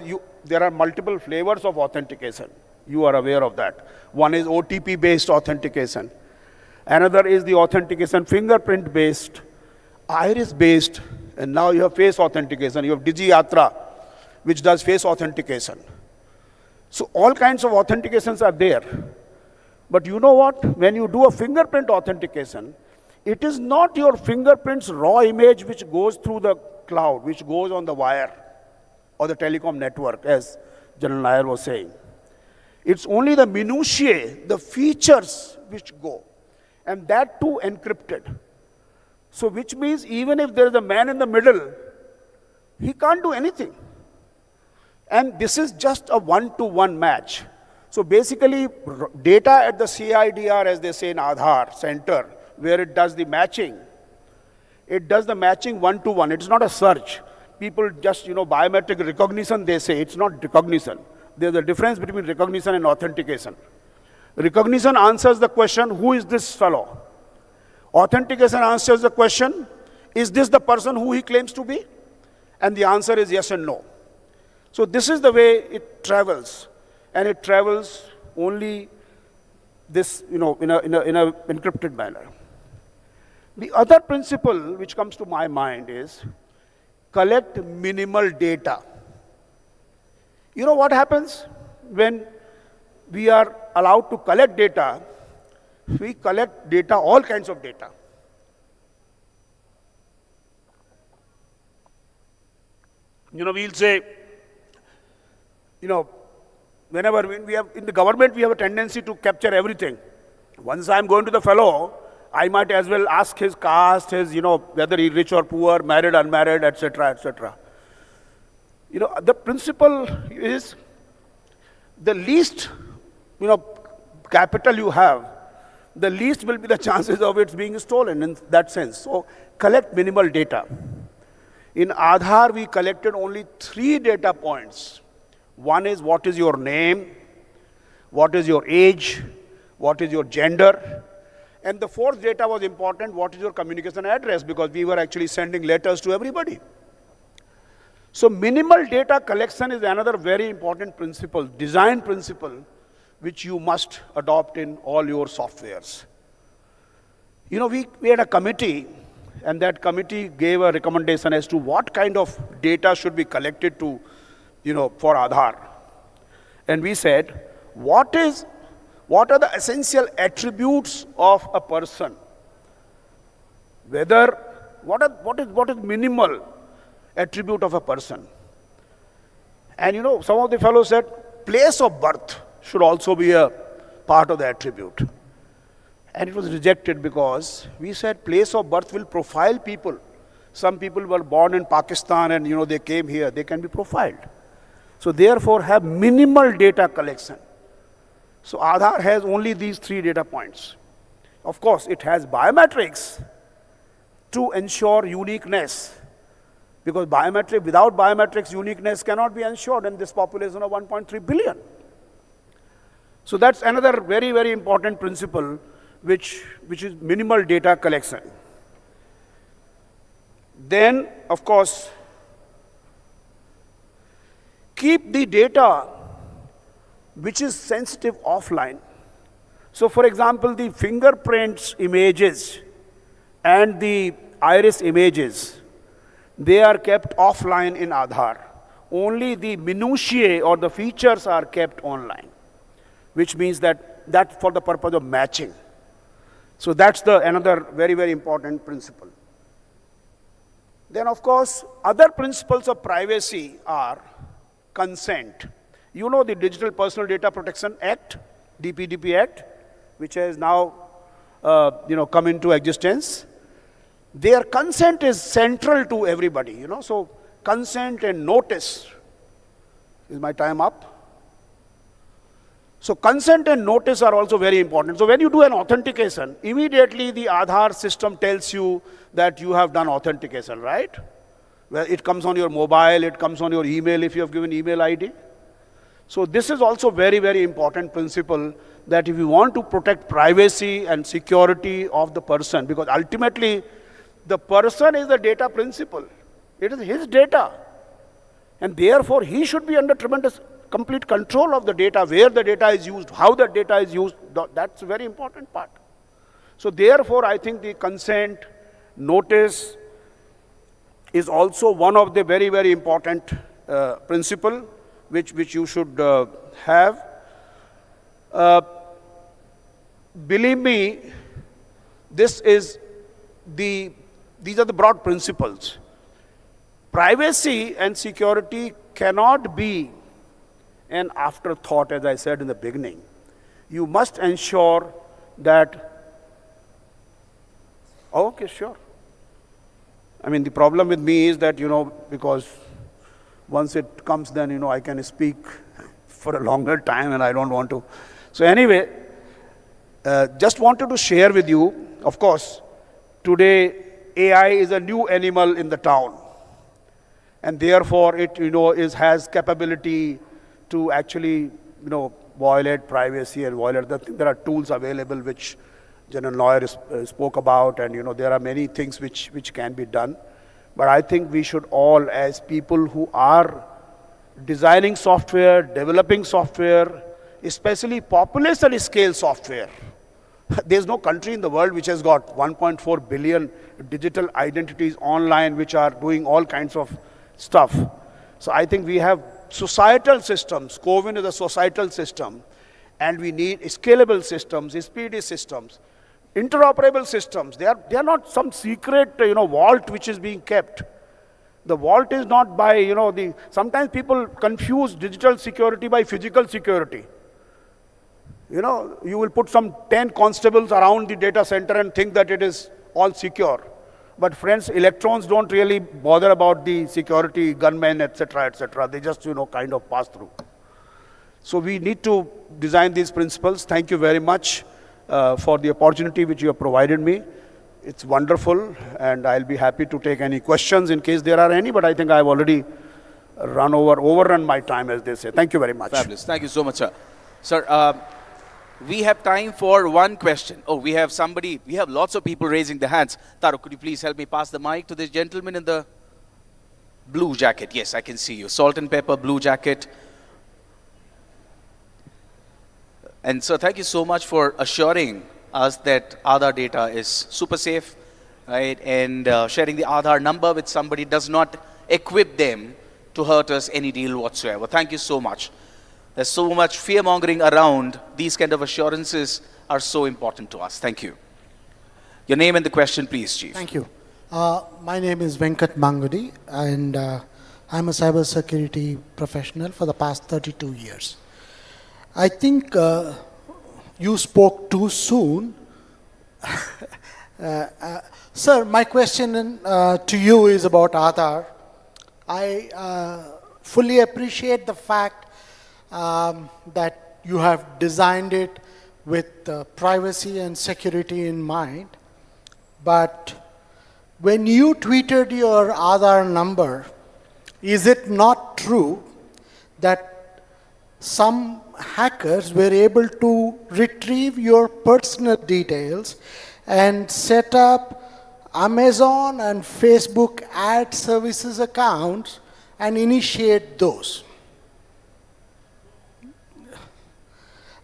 there are multiple flavors of authentication. You are aware of that. One is OTP-based authentication. Another is the authentication fingerprint-based, iris-based, and now you have face authentication. You have DigiYatra, which does face authentication. So all kinds of authentications are there. But you know what? When you do a fingerprint authentication, it is not your fingerprint's raw image which goes through the cloud, which goes on the wire or the telecom network, as General Nair was saying. It's only the minutiae, the features which go, and that too encrypted. So which means even if there is a man in the middle, he can't do anything. And this is just a one-to-one match. So basically, data at the CIDR, as they say in Aadhaar center, where it does the matching, it does the matching one-to-one. It's not a search. People just, biometric recognition, they say. It's not recognition. There's a difference between recognition and authentication. Recognition answers the question, who is this fellow? Authentication answers the question, is this the person who he claims to be? And the answer is yes and no. So this is the way it travels. And it travels only this, in a encrypted manner. The other principle which comes to my mind is collect minimal data. You know what happens when we are allowed to collect data? We collect data, all kinds of data. We'll say, whenever we have, in the government, we have a tendency to capture everything. Once I'm going to the fellow, I might as well ask his caste, his, whether he's rich or poor, married, unmarried, etc., etc. The principle is the least, capital you have, the least will be the chances of it being stolen in that sense. So collect minimal data. In Aadhaar, we collected only 3 data points. One is what is your name, what is your age, what is your gender, and the 4th data was important, what is your communication address, because we were actually sending letters to everybody. So minimal data collection is another very important principle, design principle, which you must adopt in all your softwares. We had a committee, and that committee gave a recommendation as to what kind of data should be collected to, for Aadhaar. And we said, what are the essential attributes of a person? What is minimal attribute of a person? And some of the fellows said, place of birth should also be a part of the attribute. And it was rejected because we said place of birth will profile people. Some people were born in Pakistan and they came here, they can be profiled. So therefore have minimal data collection. So Aadhaar has only these 3 data points. Of course, it has biometrics to ensure uniqueness, because without biometrics, uniqueness cannot be ensured in this population of 1.3 billion. So that's another very, very important principle, which is minimal data collection. Then, of course, keep the data which is sensitive offline. So for example, the fingerprints images and the iris images, they are kept offline in Aadhaar. Only the minutiae or the features are kept online, which means that that's for the purpose of matching. So that's another very, very important principle. Then of course, other principles of privacy are consent. You know the Digital Personal Data Protection Act, DPDP Act, which has now come into existence. Their consent is central to everybody, so consent and notice. Is my time up? So consent and notice are also very important. So when you do an authentication, immediately the Aadhaar system tells you that you have done authentication, right? Well, it comes on your mobile, it comes on your email if you have given email ID. So this is also very, very important principle, that if you want to protect privacy and security of the person, because ultimately the person is the data principal. It is his data. And therefore he should be under tremendous complete control of the data, where the data is used, how the data is used. That's a very important part. So therefore I think the consent, notice is also one of the very, very important principle which you should have. Believe me, these are the broad principles. Privacy and security cannot be an afterthought, as I said in the beginning. You must ensure that, okay, sure. I mean, the problem with me is that, because once it comes, then, I can speak for a longer time and I don't want to. So anyway, just wanted to share with you, of course, today AI is a new animal in the town. And therefore it, has capability to actually, violate privacy and violate there are tools available which General Lawyer spoke about, and, there are many things which can be done. But I think we should all, as people who are designing software, developing software, especially population scale software. There's no country in the world which has got 1.4 billion digital identities online which are doing all kinds of stuff. So I think we have societal systems. CoWIN is a societal system, and we need scalable systems, speedy systems, interoperable systems. They are not some secret vault which is being kept. The vault is not by sometimes people confuse digital security by physical security. You will put some 10 constables around the data center and think that it is all secure. But friends, electrons don't really bother about the security, gunmen, etc., etc. They just, kind of pass through. So we need to design these principles. Thank you very much for the opportunity which you have provided me. It's wonderful, and I'll be happy to take any questions in case there are any, but I think I've already overrun my time, as they say. Thank you very much. Fabulous. Thank you so much, sir. Sir, we have time for one question. Oh, we have lots of people raising their hands. Taro, could you please help me pass the mic to this gentleman in the blue jacket? Yes, I can see you. Salt and pepper, blue jacket. And so thank you so much for assuring us that Aadhaar data is super safe, right? And sharing the Aadhaar number with somebody does not equip them to hurt us any deal whatsoever. Thank you so much. There's so much fear-mongering around. These kind of assurances are so important to us. Thank you. Your name and the question, please, Chief. Thank you. My name is Venkat Mangudi, and I'm a cybersecurity professional for the past 32 years. I think you spoke too soon. Sir, my question to you is about Aadhaar. I fully appreciate the fact that you have designed it with privacy and security in mind. But when you tweeted your Aadhaar number, is it not true that some hackers were able to retrieve your personal details and set up Amazon and Facebook ad services accounts and initiate those?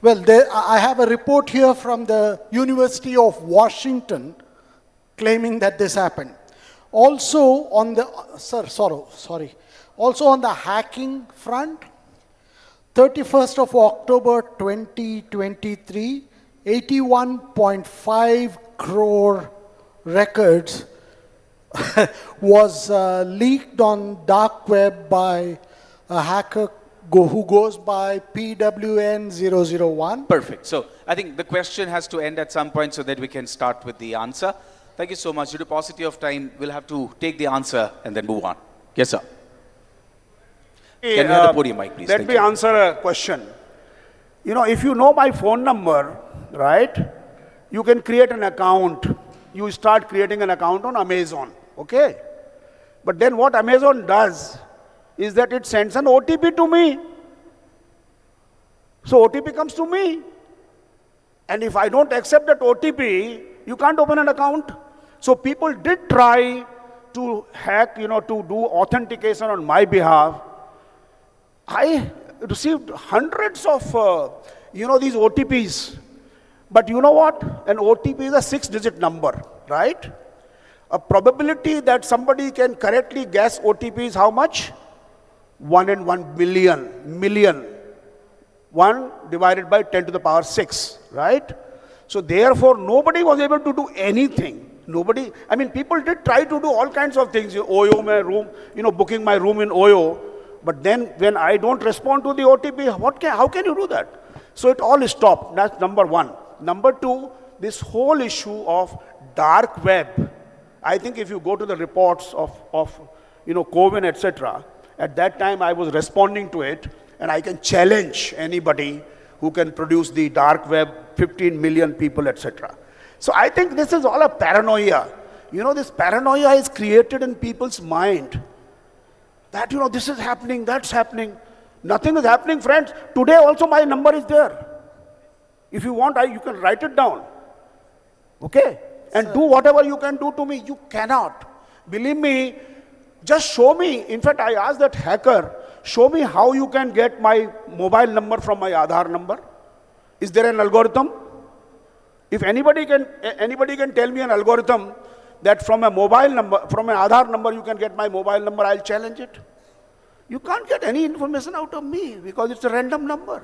Well, I have a report here from the University of Washington claiming that this happened. Also on the, also on the hacking front, 31st of October 2023, 81.5 crore records was leaked on dark web by a hacker who goes by PWN001. Perfect. So I think the question has to end at some point so that we can start with the answer. Thank you so much. Due to paucity of time, we'll have to take the answer and then move on. Yes, sir. Can you have the podium mic, please? Let Thank me you. answer a question. You know, if you know my phone number, right, you can create an account. You start creating an account on Amazon, okay? But then what Amazon does is that it sends an OTP to me. So OTP comes to me. And if I don't accept that OTP, you can't open an account. So people did try to hack, you know, to do authentication on my behalf. I received hundreds of, these OTPs. But you know what? An OTP is a 6-digit number, right? A probability that somebody can correctly guess OTP is how much? 1 in 1 million. 1 divided by 10 to the power 6, right? So therefore, nobody was able to do anything. Nobody, I mean, people did try to do all kinds of things. Oyo my room, booking my room in Oyo. But then when I don't respond to the OTP, how can you do that? So it all stopped. That's number one. Number two, this whole issue of dark web. I think if you go to the reports of Coven, etc., at that time I was responding to it, and I can challenge anybody who can produce the dark web, 15 million people, etc. So I think this is all a paranoia. This paranoia is created in people's mind. That, this is happening, that's happening. Nothing is happening, friends. Today also my number is there. If you want, you can write it down. Okay? And do whatever you can do to me. You cannot. Believe me, just show me. In fact, I asked that hacker, show me how you can get my mobile number from my Aadhaar number. Is there an algorithm? If anybody can tell me an algorithm that from a mobile number, from an Aadhaar number, you can get my mobile number, I'll challenge it. You can't get any information out of me because it's a random number.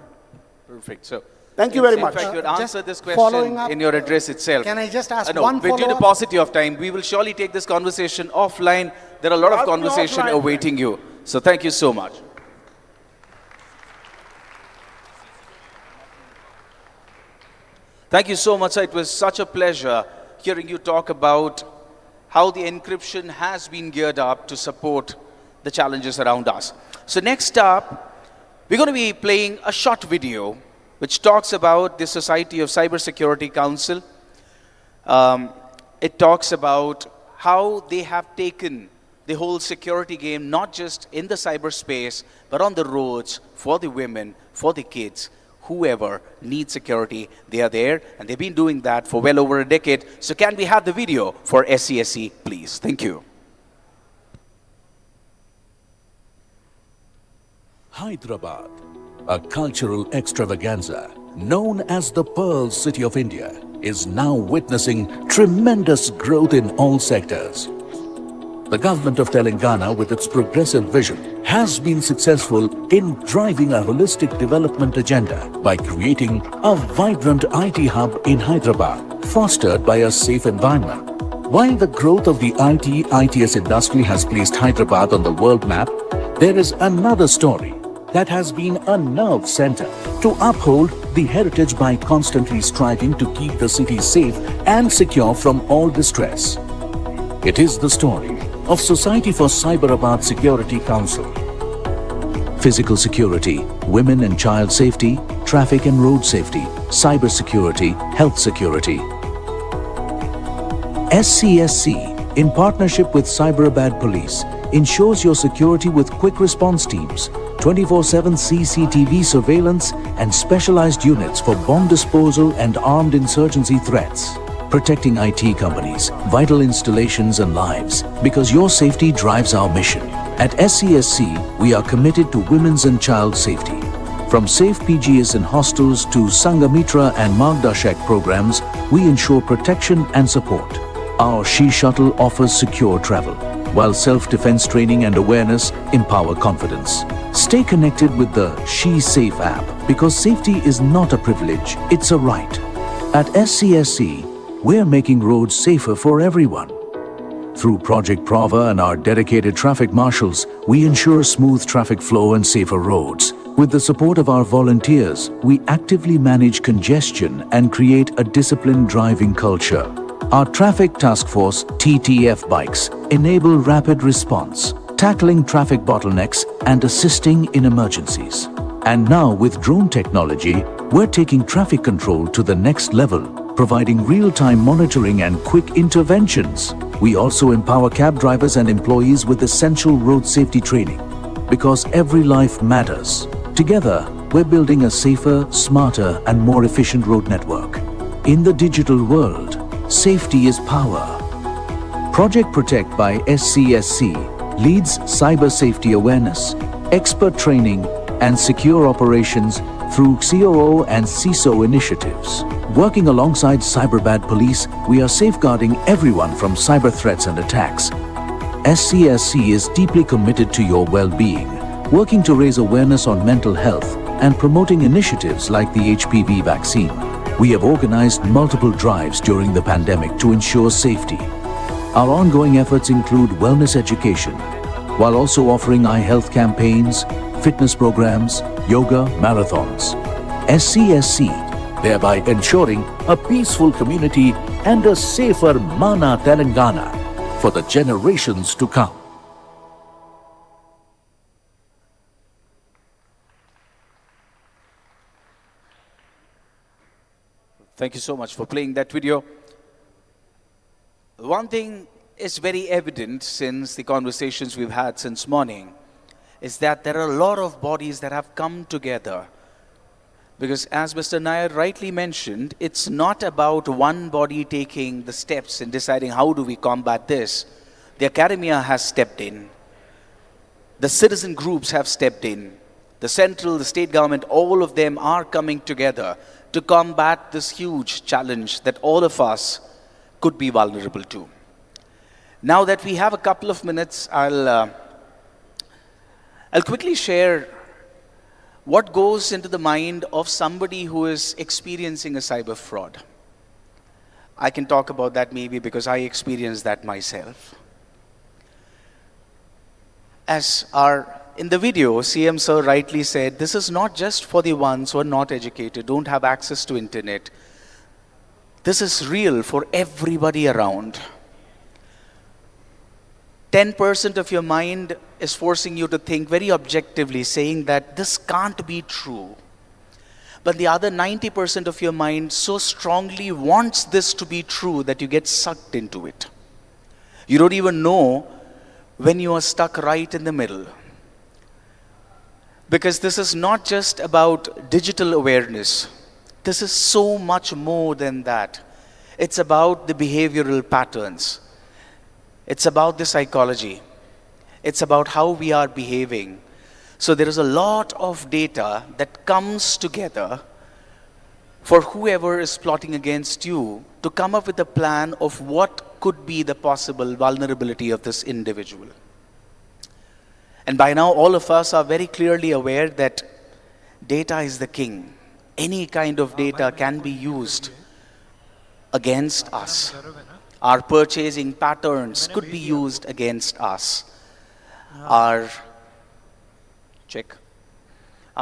Perfect. So, thank you very much. In fact, you had answered this following question up, in your address itself. Can I just ask No, one but due to follow-up? paucity of time, we will surely take this conversation offline. There are a lot of conversation offline, awaiting you. So thank you so much. Thank you so much, sir. It was such a pleasure hearing you talk about how the encryption has been geared up to support the challenges around us. So next up, we're going to be playing a short video which talks about the Society of Cybersecurity Council. It talks about how they have taken the whole security game, not just in the cyberspace, but on the roads, for the women, for the kids, whoever needs security, they are there, and they've been doing that for well over a decade. So can we have the video for SCSC, please? Thank you. Hyderabad, a cultural extravaganza known as the Pearl City of India, is now witnessing tremendous growth in all sectors. The government of Telangana, with its progressive vision, has been successful in driving a holistic development agenda by creating a vibrant IT hub in Hyderabad, fostered by a safe environment. While the growth of the ITS industry has placed Hyderabad on the world map, there is another story that has been a nerve center to uphold the heritage by constantly striving to keep the city safe and secure from all distress. It is the story of Society for Cyberabad Security Council. Physical security, women and child safety, traffic and road safety, cybersecurity, health security. SCSC, in partnership with Cyberabad Police, ensures your security with quick response teams, 24/7 CCTV surveillance and specialized units for bomb disposal and armed insurgency threats. Protecting IT companies, vital installations and lives, because your safety drives our mission. At SCSC, we are committed to women's and child safety. From safe PGS in hostels to Sangamitra and Margdarshak programs, we ensure protection and support. Our She Shuttle offers secure travel, while self-defense training and awareness empower confidence. Stay connected with the She Safe app because safety is not a privilege, it's a right. At SCSC, we're making roads safer for everyone. Through Project Prava and our dedicated traffic marshals, we ensure smooth traffic flow and safer roads. With the support of our volunteers, we actively manage congestion and create a disciplined driving culture. Our Traffic Task Force (TTF) bikes enable rapid response, tackling traffic bottlenecks and assisting in emergencies. And now with drone technology, we're taking traffic control to the next level, providing real-time monitoring and quick interventions. We also empower cab drivers and employees with essential road safety training, because every life matters. Together, we're building a safer, smarter, and more efficient road network. In the digital world, safety is power. Project Protect by SCSC leads cyber safety awareness, expert training, and secure operations through COO and CISO initiatives. Working alongside Cyberbad Police, we are safeguarding everyone from cyber threats and attacks. SCSC is deeply committed to your well-being, working to raise awareness on mental health and promoting initiatives like the HPV vaccine. We have organized multiple drives during the pandemic to ensure safety. Our ongoing efforts include wellness education, while also offering eye health campaigns, fitness programs, yoga, marathons. SCSC, thereby ensuring a peaceful community and a safer Mana Telangana for the generations to come. Thank you so much for playing that video. One thing is very evident since the conversations we've had since morning is that there are a lot of bodies that have come together. Because as Mr. Nair rightly mentioned, it's not about one body taking the steps and deciding how do we combat this. The academia has stepped in. The citizen groups have stepped in. The central, the state government, all of them are coming together to combat this huge challenge that all of us could be vulnerable to. Now that we have a couple of minutes, I'll quickly share what goes into the mind of somebody who is experiencing a cyber fraud. I can talk about that maybe because I experienced that myself. In the video, CM sir rightly said, this is not just for the ones who are not educated, don't have access to internet. This is real for everybody around. 10% of your mind is forcing you to think very objectively, saying that this can't be true. But the other 90% of your mind so strongly wants this to be true that you get sucked into it. You don't even know when you are stuck right in the middle. Because this is not just about digital awareness. This is so much more than that. It's about the behavioral patterns. It's about the psychology. It's about how we are behaving. So there is a lot of data that comes together for whoever is plotting against you to come up with a plan of what could be the possible vulnerability of this individual. And by now, all of us are very clearly aware that data is the king. Any kind of data can be used against us. Our purchasing patterns could be used against us. Our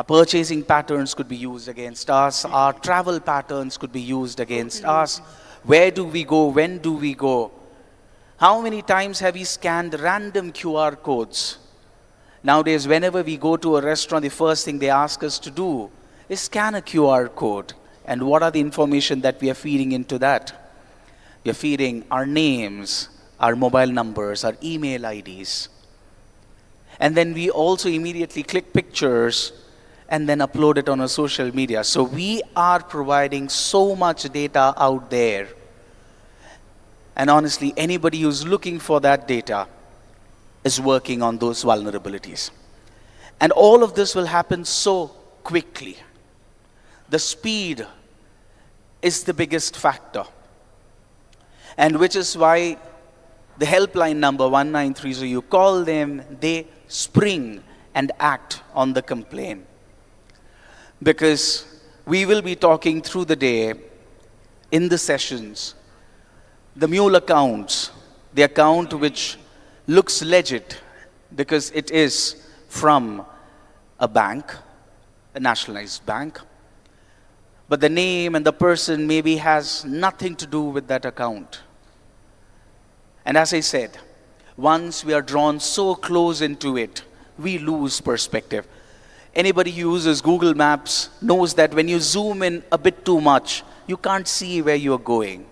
purchasing patterns could be used against us. Our travel patterns could be used against us. Where do we go? When do we go? How many times have we scanned random QR codes? Nowadays, whenever we go to a restaurant, the first thing they ask us to do is scan a QR code. And what are the information that we are feeding into that? We are feeding our names, our mobile numbers, our email IDs. And then we also immediately click pictures and then upload it on our social media. So we are providing so much data out there. And honestly, anybody who's looking for that data is working on those vulnerabilities. And all of this will happen so quickly. The speed is the biggest factor. And which is why the helpline number 1930, you call them, they spring and act on the complaint. Because we will be talking through the day in the sessions, the mule accounts, the account which looks legit because it is from a bank, a nationalized bank, but the name and the person maybe has nothing to do with that account. And as I said, once we are drawn so close into it, we lose perspective. Anybody who uses Google Maps knows that when you zoom in a bit too much, you can't see where you're going.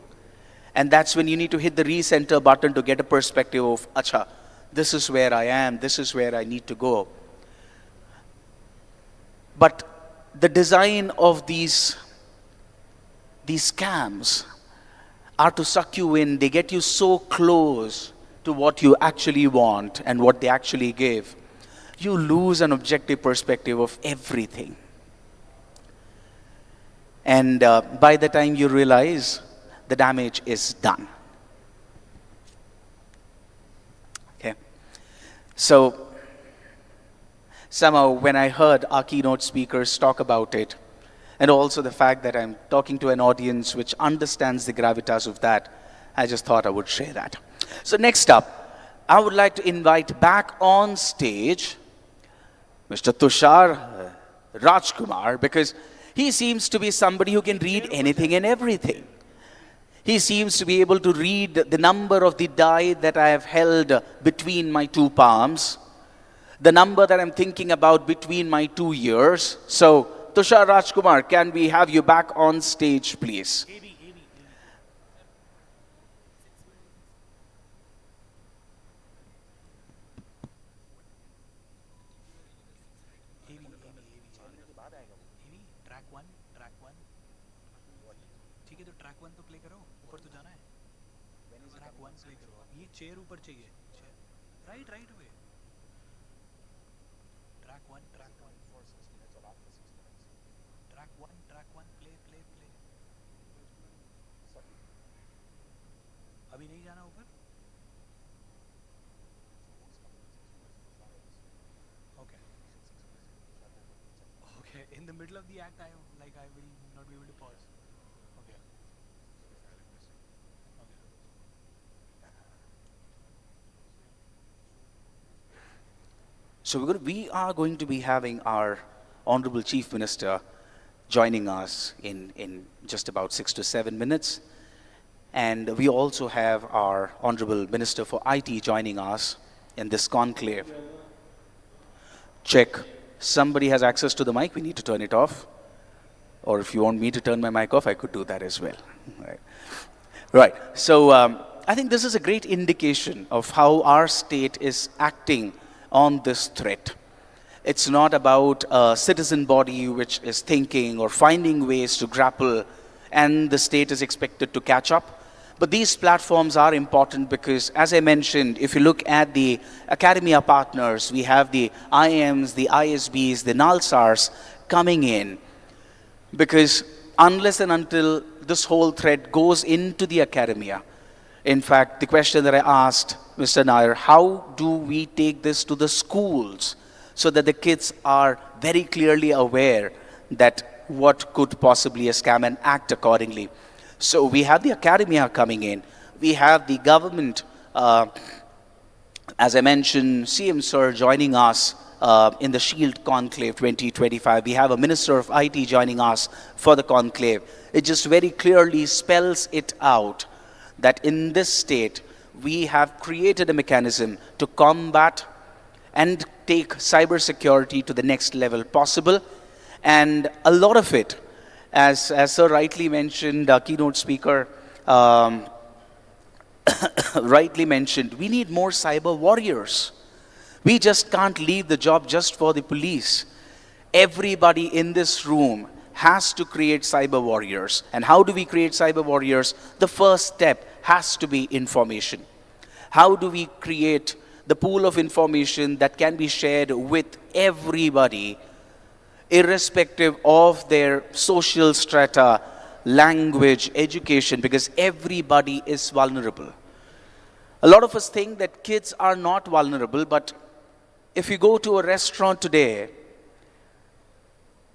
And that's when you need to hit the recenter button to get a perspective of, acha, this is where I am, this is where I need to go. But the design of these scams are to suck you in. They get you so close to what you actually want and what they actually give. You lose an objective perspective of everything. And by the time you realize, the damage is done. Okay. So, somehow when I heard our keynote speakers talk about it, and also the fact that I'm talking to an audience which understands the gravitas of that, I just thought I would share that. So next up, I would like to invite back on stage Mr. Tushar Rajkumar, because he seems to be somebody who can read anything and everything. He seems to be able to read the number of the die that I have held between my two palms, the number that I'm thinking about between my 2 ears. So, Tushar Rajkumar, can we have you back on stage, please? Chair ऊपर चाहिए right right way track one play अभी नहीं जाना ऊपर okay okay in the middle of the act I will not be able to pause okay So we are going to be having our Honorable Chief Minister joining us in just about 6 to 7 minutes. And we also have our Honorable Minister for IT joining us in this conclave. Check. Somebody has access to the mic. We need to turn it off. Or if you want me to turn my mic off, I could do that as well. Right. So I think this is a great indication of how our state is acting on this threat. It's not about a citizen body which is thinking or finding ways to grapple and the state is expected to catch up. But these platforms are important because, as I mentioned, if you look at the academia partners, we have the IMs, the ISBs, the NALSARs coming in. Because unless and until this whole threat goes into the academia, in fact, the question that I asked Mr. Nair, how do we take this to the schools so that the kids are very clearly aware that what could possibly a scam and act accordingly? So we have the academia coming in. We have the government, as I mentioned, CM Sir joining us in the Shield Conclave 2025. We have a Minister of IT joining us for the conclave. It just very clearly spells it out that in this state, we have created a mechanism to combat and take cybersecurity to the next level possible. And a lot of it, as Sir rightly mentioned, our keynote speaker rightly mentioned, we need more cyber warriors. We just can't leave the job just for the police. Everybody in this room has to create cyber warriors. And how do we create cyber warriors? The first step has to be information. How do we create the pool of information that can be shared with everybody irrespective of their social strata, language, education, because everybody is vulnerable. A lot of us think that kids are not vulnerable, but if you go to a restaurant today,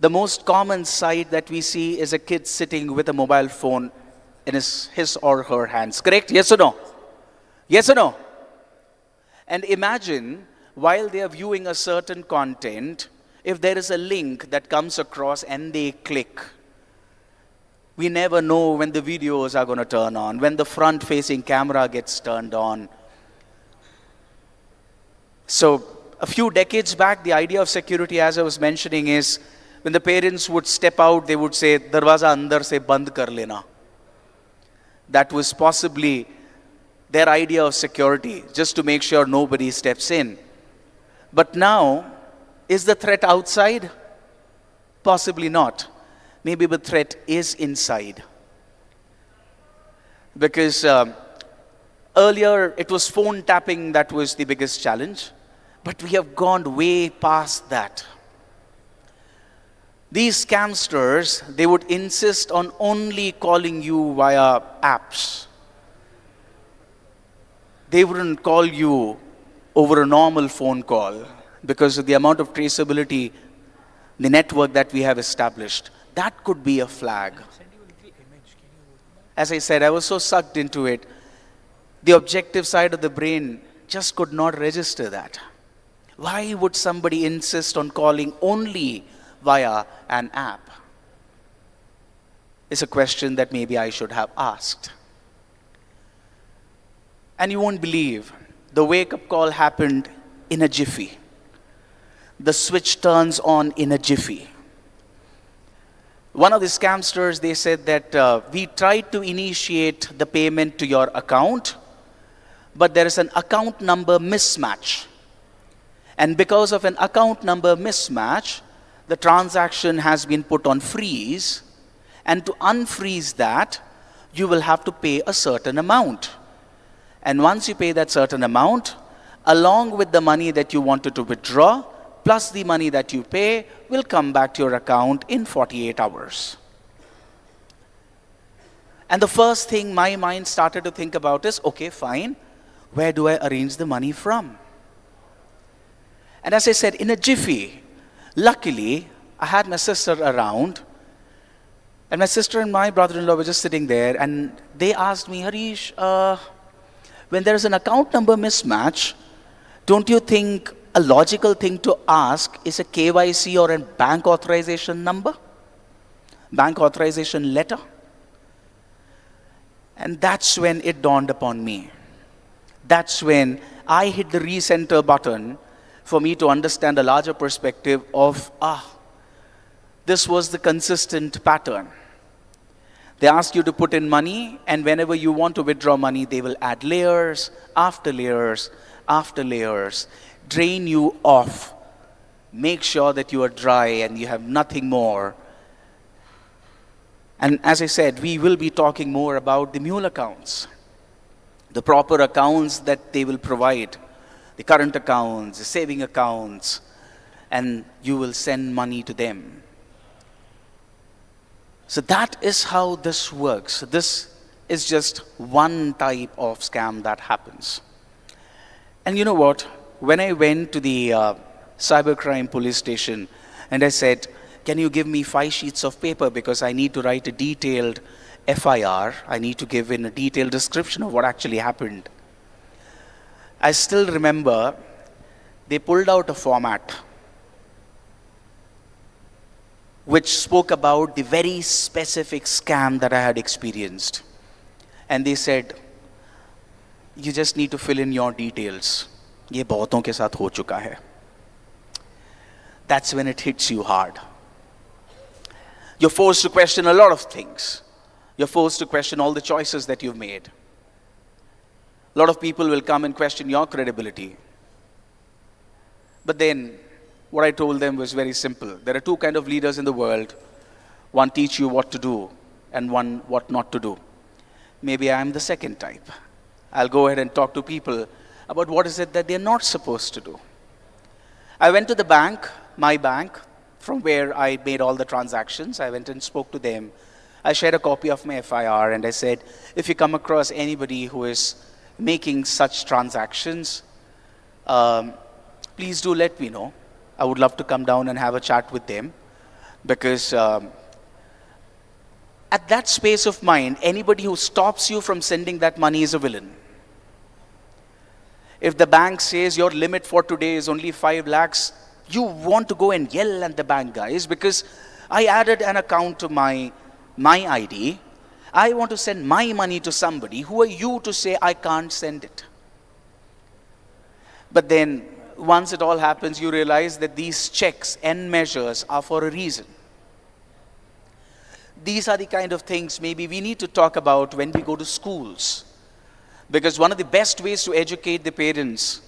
the most common sight that we see is a kid sitting with a mobile phone in his or her hands. Correct? Yes or no? Yes or no? And imagine, while they are viewing a certain content, if there is a link that comes across and they click, we never know when the videos are going to turn on, when the front-facing camera gets turned on. So, a few decades back, the idea of security, as I was mentioning, is when the parents would step out, they would say, "Darwaza andar se band kar lena." That was possibly their idea of security, just to make sure nobody steps in. But now, is the threat outside? Possibly not. Maybe the threat is inside. Because earlier it was phone tapping that was the biggest challenge, but we have gone way past that. These scamsters, they would insist on only calling you via apps. They wouldn't call you over a normal phone call because of the amount of traceability, the network that we have established. That could be a flag. As I said, I was so sucked into it. The objective side of the brain just could not register that. Why would somebody insist on calling only via an app? It's a question that maybe I should have asked. And you won't believe, the wake-up call happened in a jiffy. The switch turns on in a jiffy. One of the scamsters, they said that we tried to initiate the payment to your account, but there is an account number mismatch. And because of an account number mismatch, the transaction has been put on freeze, and to unfreeze that, you will have to pay a certain amount. And once you pay that certain amount, along with the money that you wanted to withdraw, plus the money that you pay, will come back to your account in 48 hours. And the first thing my mind started to think about is, okay, fine, where do I arrange the money from? And as I said, in a jiffy, luckily, I had my sister around, and my sister and my brother-in-law were just sitting there, and they asked me, Harish, when there is an account number mismatch, don't you think a logical thing to ask is a KYC or a bank authorization number? Bank authorization letter? And that's when it dawned upon me. That's when I hit the recenter button for me to understand a larger perspective of, this was the consistent pattern. They ask you to put in money, and whenever you want to withdraw money, they will add layers after layers after layers, drain you off, make sure that you are dry and you have nothing more. And as I said, we will be talking more about the mule accounts, the proper accounts that they will provide, the current accounts, the saving accounts, and you will send money to them. So that is how this works. This is just one type of scam that happens. And you know what? When I went to the cybercrime police station and I said, can you give me 5 sheets of paper because I need to write a detailed FIR, I need to give in a detailed description of what actually happened. I still remember they pulled out a format which spoke about the very specific scam that I had experienced. And they said, you just need to fill in your details. ये बहुतों के साथ हो चुका है. That's when it hits you hard. You're forced to question a lot of things. You're forced to question all the choices that you've made. A lot of people will come and question your credibility. But then, what I told them was very simple. There are 2 kinds of leaders in the world. One teach you what to do, and one what not to do. Maybe I'm the second type. I'll go ahead and talk to people about what is it that they're not supposed to do. I went to the bank, my bank, from where I made all the transactions. I went and spoke to them. I shared a copy of my FIR and I said, if you come across anybody who is making such transactions, please do let me know. I would love to come down and have a chat with them, because at that space of mind, anybody who stops you from sending that money is a villain. If the bank says your limit for today is only 5 lakhs, you want to go and yell at the bank guys, because I added an account to my ID. I want to send my money to somebody. Who are you to say I can't send it? But then once it all happens, you realize that these checks and measures are for a reason. These are the kind of things maybe we need to talk about when we go to schools. Because one of the best ways to educate the parents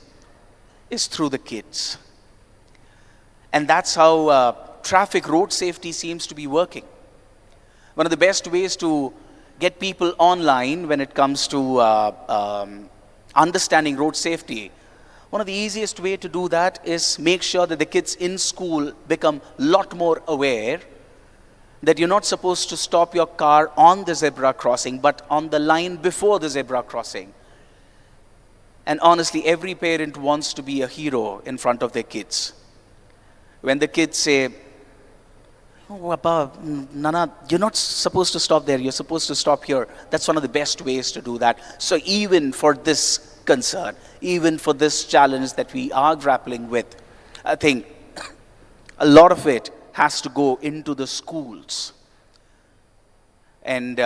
is through the kids. And that's how traffic road safety seems to be working. One of the best ways to get people online when it comes to understanding road safety, one of the easiest way to do that is make sure that the kids in school become a lot more aware that you're not supposed to stop your car on the zebra crossing, but on the line before the zebra crossing. And honestly, every parent wants to be a hero in front of their kids. When the kids say, oh, Abba, Nana, you're not supposed to stop there, you're supposed to stop here. That's one of the best ways to do that. So even for this concern, even for this challenge that we are grappling with, I think a lot of it has to go into the schools. And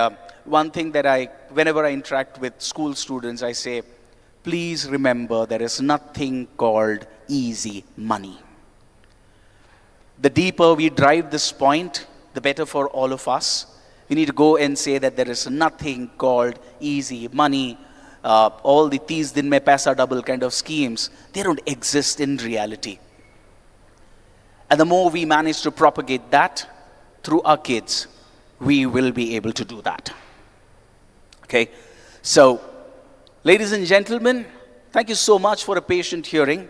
one thing that whenever I interact with school students, I say, please remember there is nothing called easy money. The deeper we drive this point, the better for all of us. We need to go and say that there is nothing called easy money. All the tees din mein paisa double kind of schemes, they don't exist in reality. And the more we manage to propagate that through our kids, we will be able to do that. Okay? So, ladies and gentlemen, thank you so much for a patient hearing.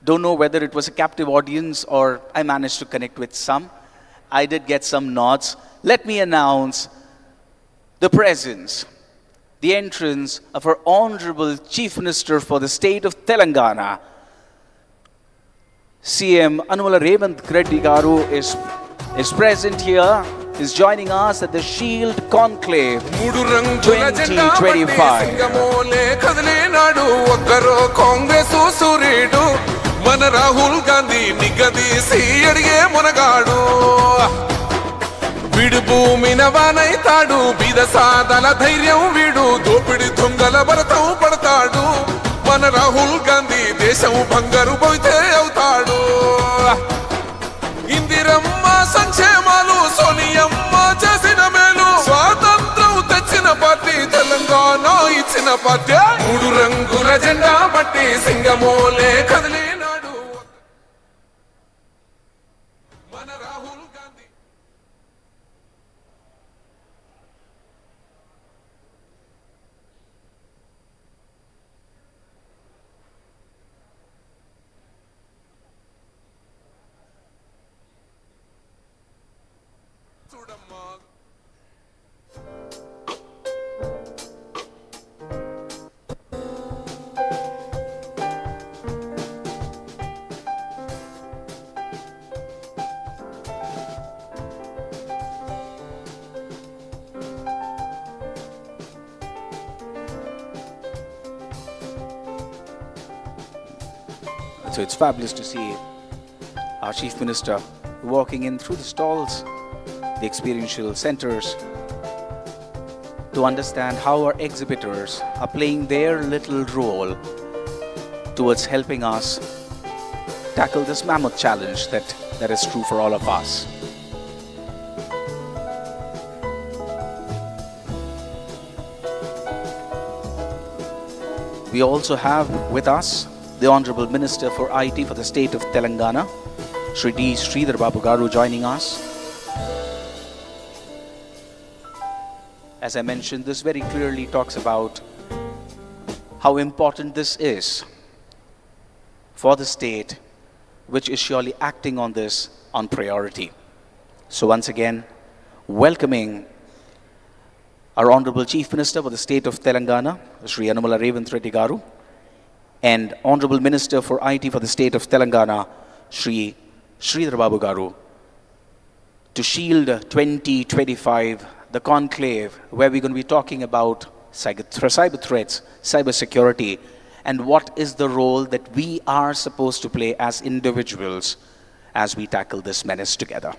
Don't know whether it was a captive audience or I managed to connect with some. I did get some nods. Let me announce the presence, the entrance of our Honorable Chief Minister for the state of Telangana. CM Annuala Revanth Reddy Garu is present here. Is joining us at the Shield Conclave 2025. మన రాహుల్ గాంధీ నిగదీసి అడిగే మునగాడు వీడు భూమిన వానైతాడు బీద సాదల ధైర్యం వీడు దోపిడి దొంగల భరతం పడతాడు మన రాహుల్ గాంధీ దేశం బంగారు పోతే అవుతాడు ఇందిరమ్మ సంక్షేమాలు సోనియమ్మ చేసిన మేలు స్వాతంత్రం తెచ్చిన పార్టీ తెలంగాణ ఇచ్చిన పార్టీ 3 రంగుల జెండా పట్టి సింగమోలే కదిలి So it's fabulous to see our Chief Minister walking in through the stalls, the experiential centers, to understand how our exhibitors are playing their little role towards helping us tackle this mammoth challenge that is true for all of us. We also have with us the Honorable Minister for IT for the state of Telangana, Shri D. Sridhar Babu Garu, joining us. As I mentioned, this very clearly talks about how important this is for the state which is surely acting on this on priority. So once again, welcoming our Honorable Chief Minister for the state of Telangana, Sri Anumala Revanth Reddy Garu, and Honorable Minister for IT for the state of Telangana, Sri Sridhar Babu Garu, to Shield 2025, the conclave, where we're going to be talking about cyber threats, cybersecurity, and what is the role that we are supposed to play as individuals as we tackle this menace together.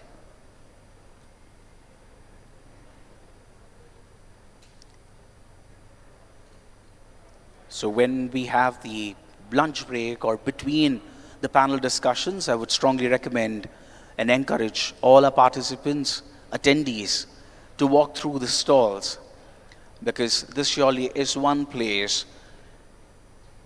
So when we have the lunch break or between the panel discussions, I would strongly recommend and encourage all our participants, attendees, to walk through the stalls, because this surely is one place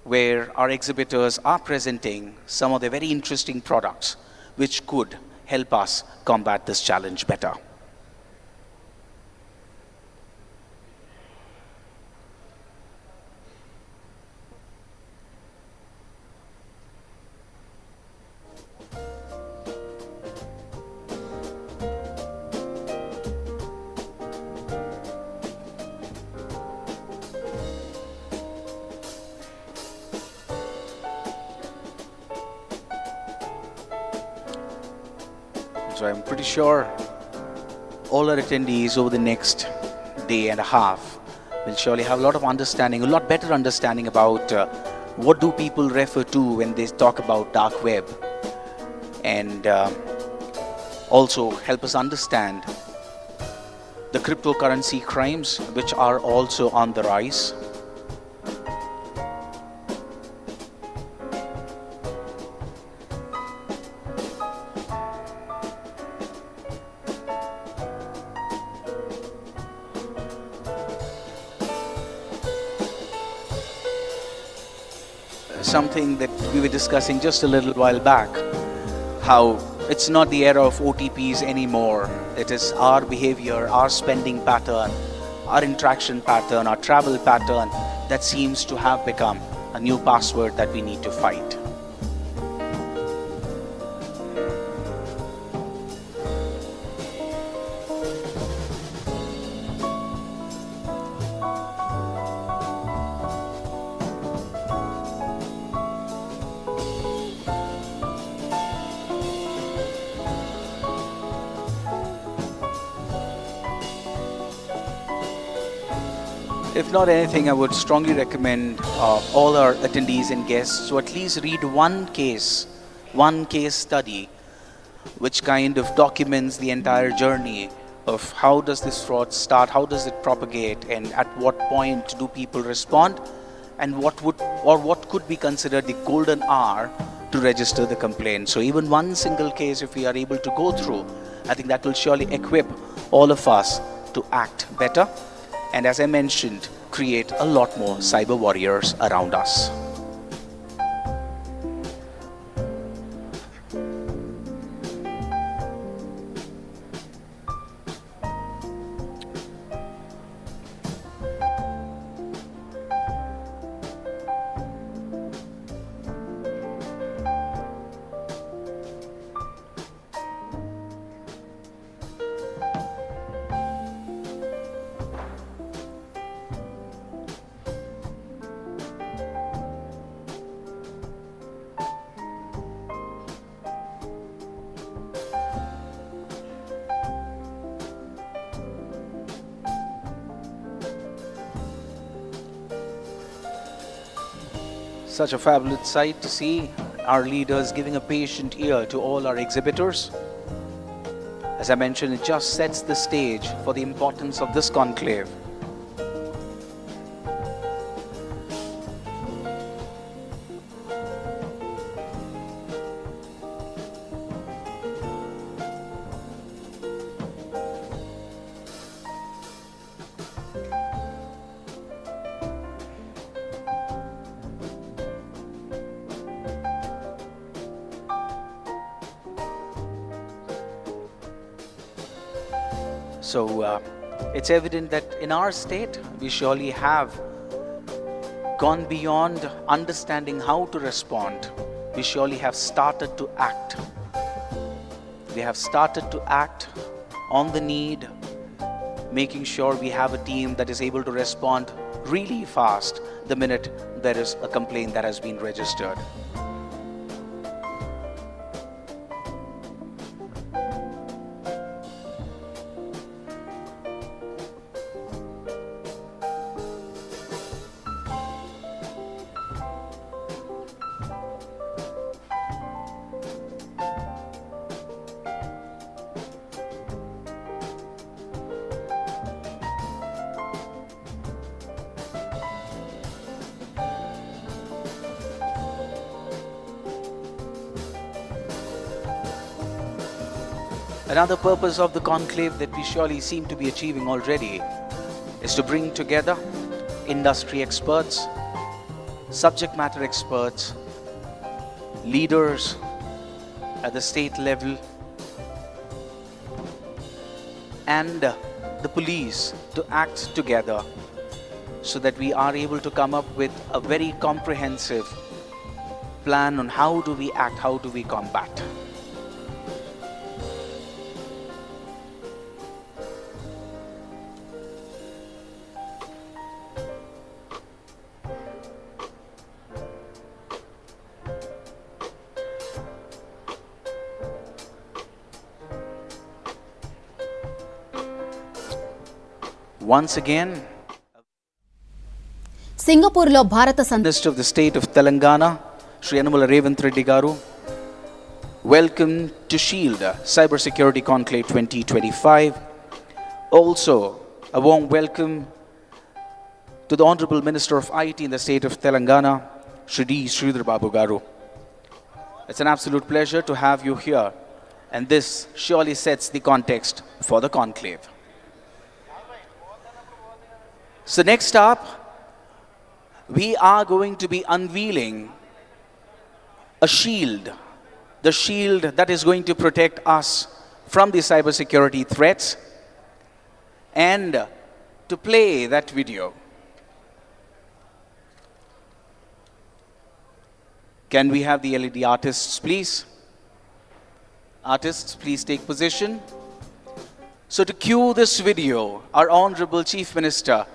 where our exhibitors are presenting some of their very interesting products which could help us combat this challenge better. So I'm pretty sure all our attendees over the next day and a half will surely have a lot of understanding, a lot better understanding about what do people refer to when they talk about dark web, and also help us understand the cryptocurrency crimes which are also on the rise. Something that we were discussing just a little while back, how it's not the era of OTPs anymore. It is our behavior, our spending pattern, our interaction pattern, our travel pattern that seems to have become a new password that we need to fight. If not anything, I would strongly recommend all our attendees and guests to at least read one case study, which kind of documents the entire journey of how does this fraud start, how does it propagate, and at what point do people respond, and what could be considered the golden hour to register the complaint. So even one single case, if we are able to go through, I think that will surely equip all of us to act better. And as I mentioned, create a lot more cyber warriors around us. Such a fabulous sight to see our leaders giving a patient ear to all our exhibitors. As I mentioned, it just sets the stage for the importance of this conclave. So it's evident that in our state, we surely have gone beyond understanding how to respond we surely have started to act. We have started to act on the need, making sure we have a team that is able to respond really fast the minute there is a complaint that has been registered. Another purpose of the conclave that we surely seem to be achieving already is to bring together industry experts, subject matter experts, leaders at the state level, and the police to act together so that we are able to come up with a very comprehensive plan on how do we act, how do we combat. Once again, సింగపూర్లో భారత Minister of the State of Telangana, Shri Revanth Reddy garu, welcome to Shield Cybersecurity Conclave 2025. Also, a warm welcome to the Honorable Minister of IT in the State of Telangana, Shri D. Sridhar Babu garu. It's an absolute pleasure to have you here, and this surely sets the context for the conclave. So next up, we are going to be unveiling a shield, the shield that is going to protect us from the cybersecurity threats, and to play that video. Can we have the LED artists, please? Artists, please take position. So to cue this video, our Honorable Chief Minister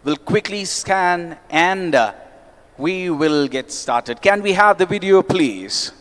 will quickly scan and we will get started. Can we have the video, please?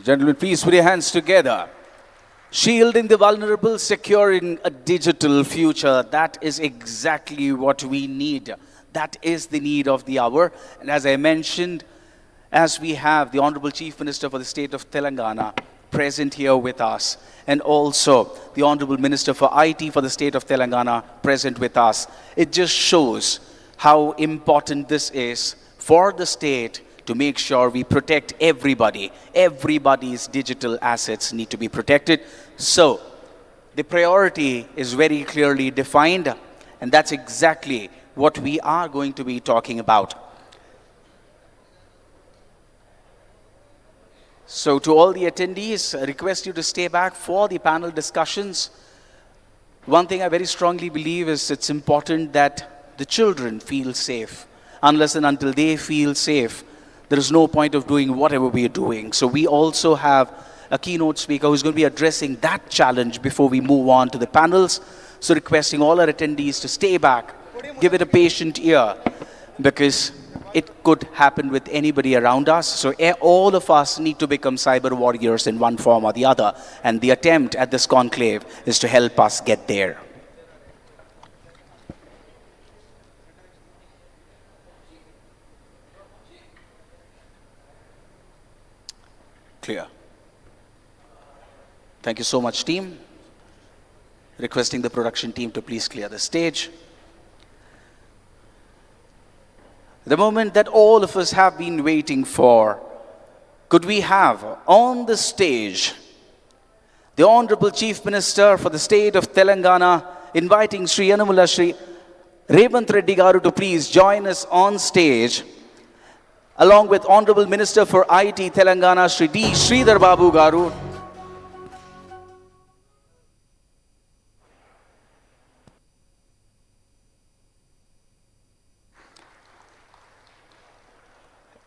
Gentlemen, please put your hands together. Shielding the vulnerable, securing a digital future. That is exactly what we need. That is the need of the hour. And as I mentioned, as we have the Honorable Chief Minister for the State of Telangana present here with us, and also the Honorable Minister for IT for the State of Telangana present with us, it just shows how important this is for the state to make sure we protect everybody. Everybody's digital assets need to be protected. So the priority is very clearly defined, and that's exactly what we are going to be talking about. So to all the attendees, I request you to stay back for the panel discussions. One thing I very strongly believe is it's important that the children feel safe. Unless and until they feel safe, there is no point of doing whatever we are doing. So we also have a keynote speaker who's going to be addressing that challenge before we move on to the panels. So requesting all our attendees to stay back, give it a patient ear, because it could happen with anybody around us. So all of us need to become cyber warriors in one form or the other. And the attempt at this conclave is to help us get there. Clear. Thank you so much, team. Requesting the production team to please clear the stage. The moment that all of us have been waiting for, could we have on the stage the Honorable Chief Minister for the state of Telangana, inviting Sri Yanamula Sri Revanth Reddy Garu to please join us on stage, along with Honorable Minister for IT Telangana, Sri D. Sridhar Babu Garu.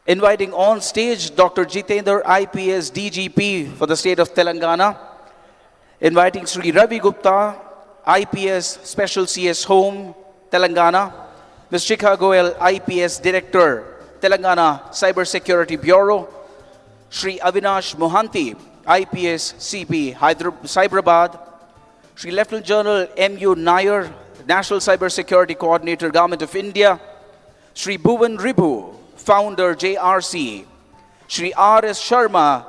Inviting on stage Dr. Jitendra, IPS DGP for the state of Telangana. Inviting Sri Ravi Gupta, IPS Special CS Home, Telangana. Ms. Chika Goel, IPS Director, Telangana Cybersecurity Bureau. Sri Avinash Mohanty, IPS CP, Hyderabad. Sri Lieutenant General M.U. Nair, National Cybersecurity Coordinator, Government of India. Sri Bhuvan Ribu, Founder, JRC. Sri R.S. Sharma,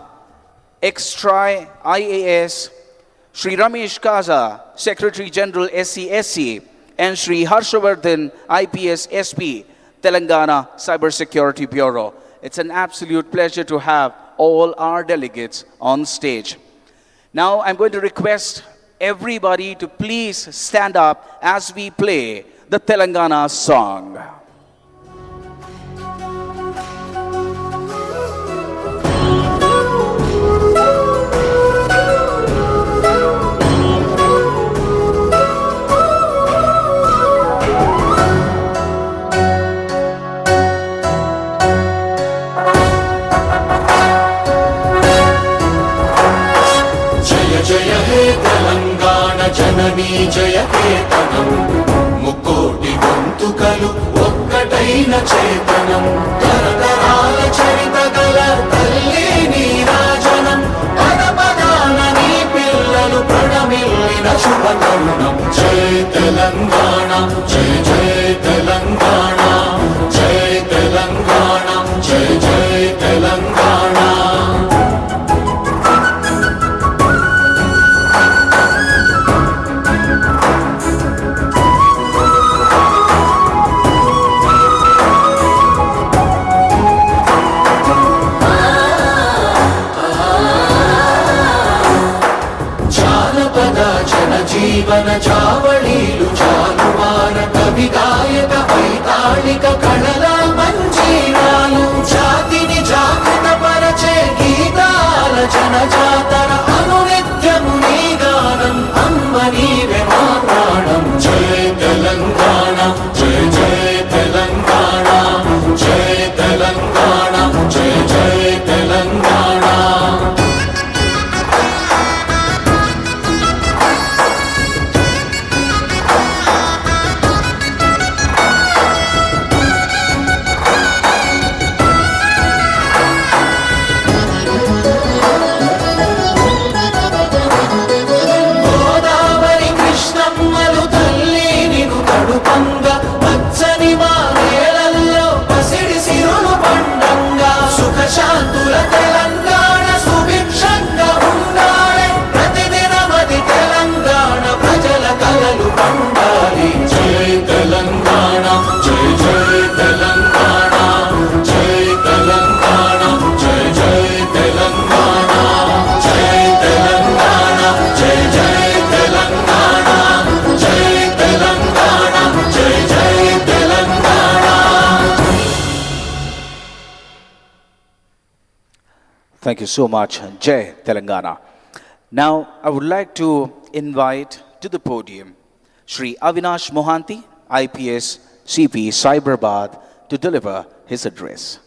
ex-TRI, IAS. Sri Ramesh Kaza, Secretary General, SCSC. And Sri Harshavardhan, IPS SP, Telangana Cybersecurity Bureau. It's an absolute pleasure to have all our delegates on stage. Now I'm going to request everybody to please stand up as we play the Telangana song. జననీ జయకేతనం ముక్కోటి గొంతుకలు ఒక్కటైన చేతనం తరతరాల చరిత గల తల్లి నీరాజనం పద పదాన నీ పిల్లలు ప్రణమిల్లిన శుభతరుణం జయ తెలంగాణ జయ జయ తెలంగాణ జయ తెలంగాణ జయ జయ తెలంగాణ. జీవన చావళీలు చాలువార కవి గాయక వైతాళిక కళల మంజీరాలు జాతిని జాగృత పరచే గీతాల జనజాతర అనునిత్యము నీ గానం అమ్మ నీవే మా ప్రాణం జయ తెలంగాణ జయ జయ తెలంగాణ జయ తెలంగాణ జయ జయ Telangana. Thank you so much, Jai Telangana. Now, I would like to invite to the podium Shri Avinash Mohanty, IPS CP Cyberabad, to deliver his address.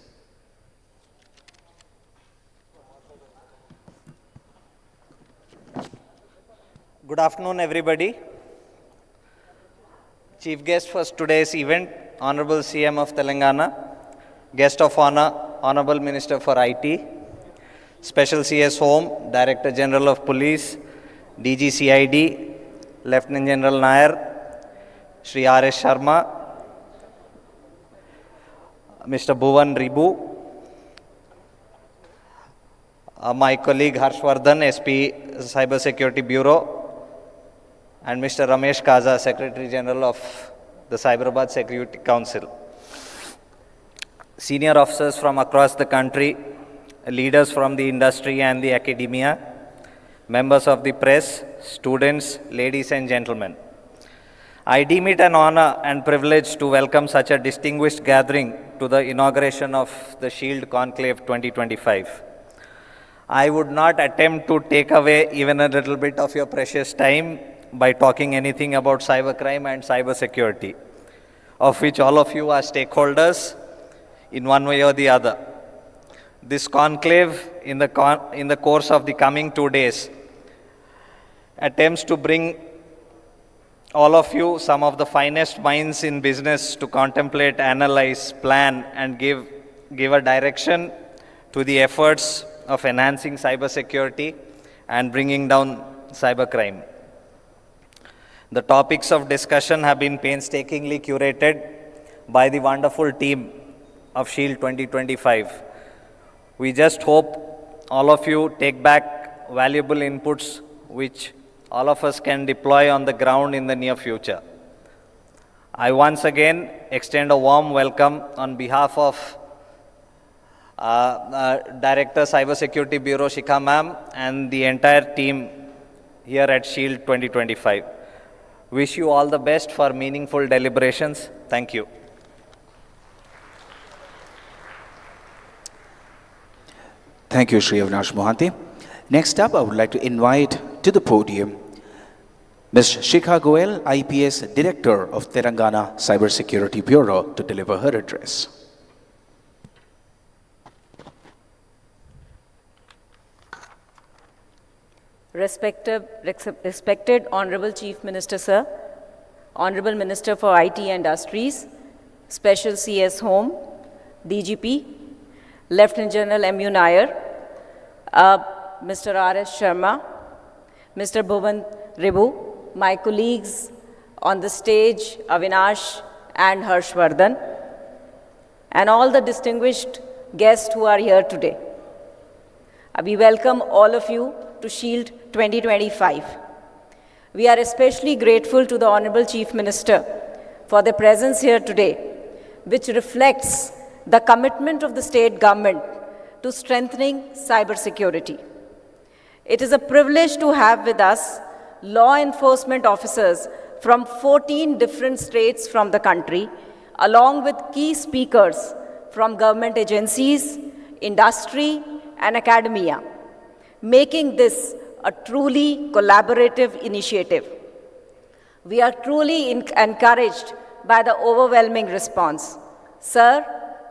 Good afternoon, everybody. Chief guest for today's event, Honorable CM of Telangana, Guest of Honor, Honorable Minister for IT, Special CS Home, Director General of Police, DG CID, Lieutenant General Nair, Shri R.S. Sharma, Mr. Bhuvan Ribu, my colleague Harshvardhan, SP Cybersecurity Bureau, and Mr. Ramesh Kaza, Secretary General of the Cyberabad Security Council. Senior officers from across the country, leaders from the industry and the academia, members of the press, students, ladies and gentlemen. I deem it an honor and privilege to welcome such a distinguished gathering to the inauguration of the Shield Conclave 2025. I would not attempt to take away even a little bit of your precious time by talking anything about cybercrime and cybersecurity, of which all of you are stakeholders in one way or the other. This conclave, in the course of the coming 2 days, attempts to bring all of you, some of the finest minds in business, to contemplate, analyze, plan, and give a direction to the efforts of enhancing cybersecurity and bringing down cybercrime. The topics of discussion have been painstakingly curated by the wonderful team of Shield 2025. We just hope all of you take back valuable inputs which all of us can deploy on the ground in the near future. I once again extend a warm welcome on behalf of Director Cybersecurity Bureau Shikha Ma'am and the entire team here at Shield 2025. Wish you all the best for meaningful deliberations. Thank you. Thank you, Shri Avinash Mohanty. Next up, I would like to invite to the podium Ms. Shikha Goel, IPS Director of Telangana Cybersecurity Bureau, to deliver her address. Respected Honorable Chief Minister, Sir, Honorable Minister for IT Industries, Special CS Home, DGP, Lieutenant General M.U. Nair, Mr. R.S. Sharma, Mr. Bhuvan Ribu, my colleagues on the stage, Avinash and Harshvardhan, and all the distinguished guests who are here today. We welcome all of you to Shield 2025. We are especially grateful to the Honorable Chief Minister for their presence here today, which reflects the commitment of the state government to strengthening cybersecurity. It is a privilege to have with us law enforcement officers from 14 different states from the country, along with key speakers from government agencies, industry, and academia, making this a truly collaborative initiative. We are truly encouraged by the overwhelming response. Sir,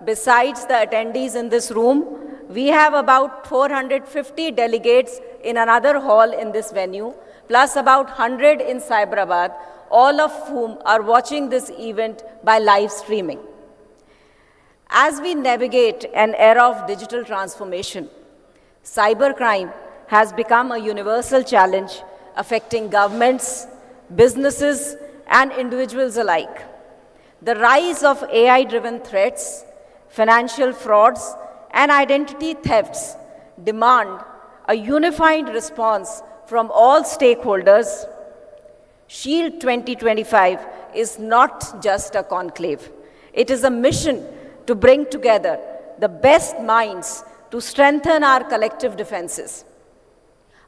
besides the attendees in this room, we have about 450 delegates in another hall in this venue, plus about 100 in Cyberabad, all of whom are watching this event by live streaming. As we navigate an era of digital transformation, cybercrime has become a universal challenge affecting governments, businesses, and individuals alike. The rise of AI-driven threats, financial frauds, and identity thefts demand a unified response from all stakeholders. Shield 2025 is not just a conclave. It is a mission to bring together the best minds to strengthen our collective defenses.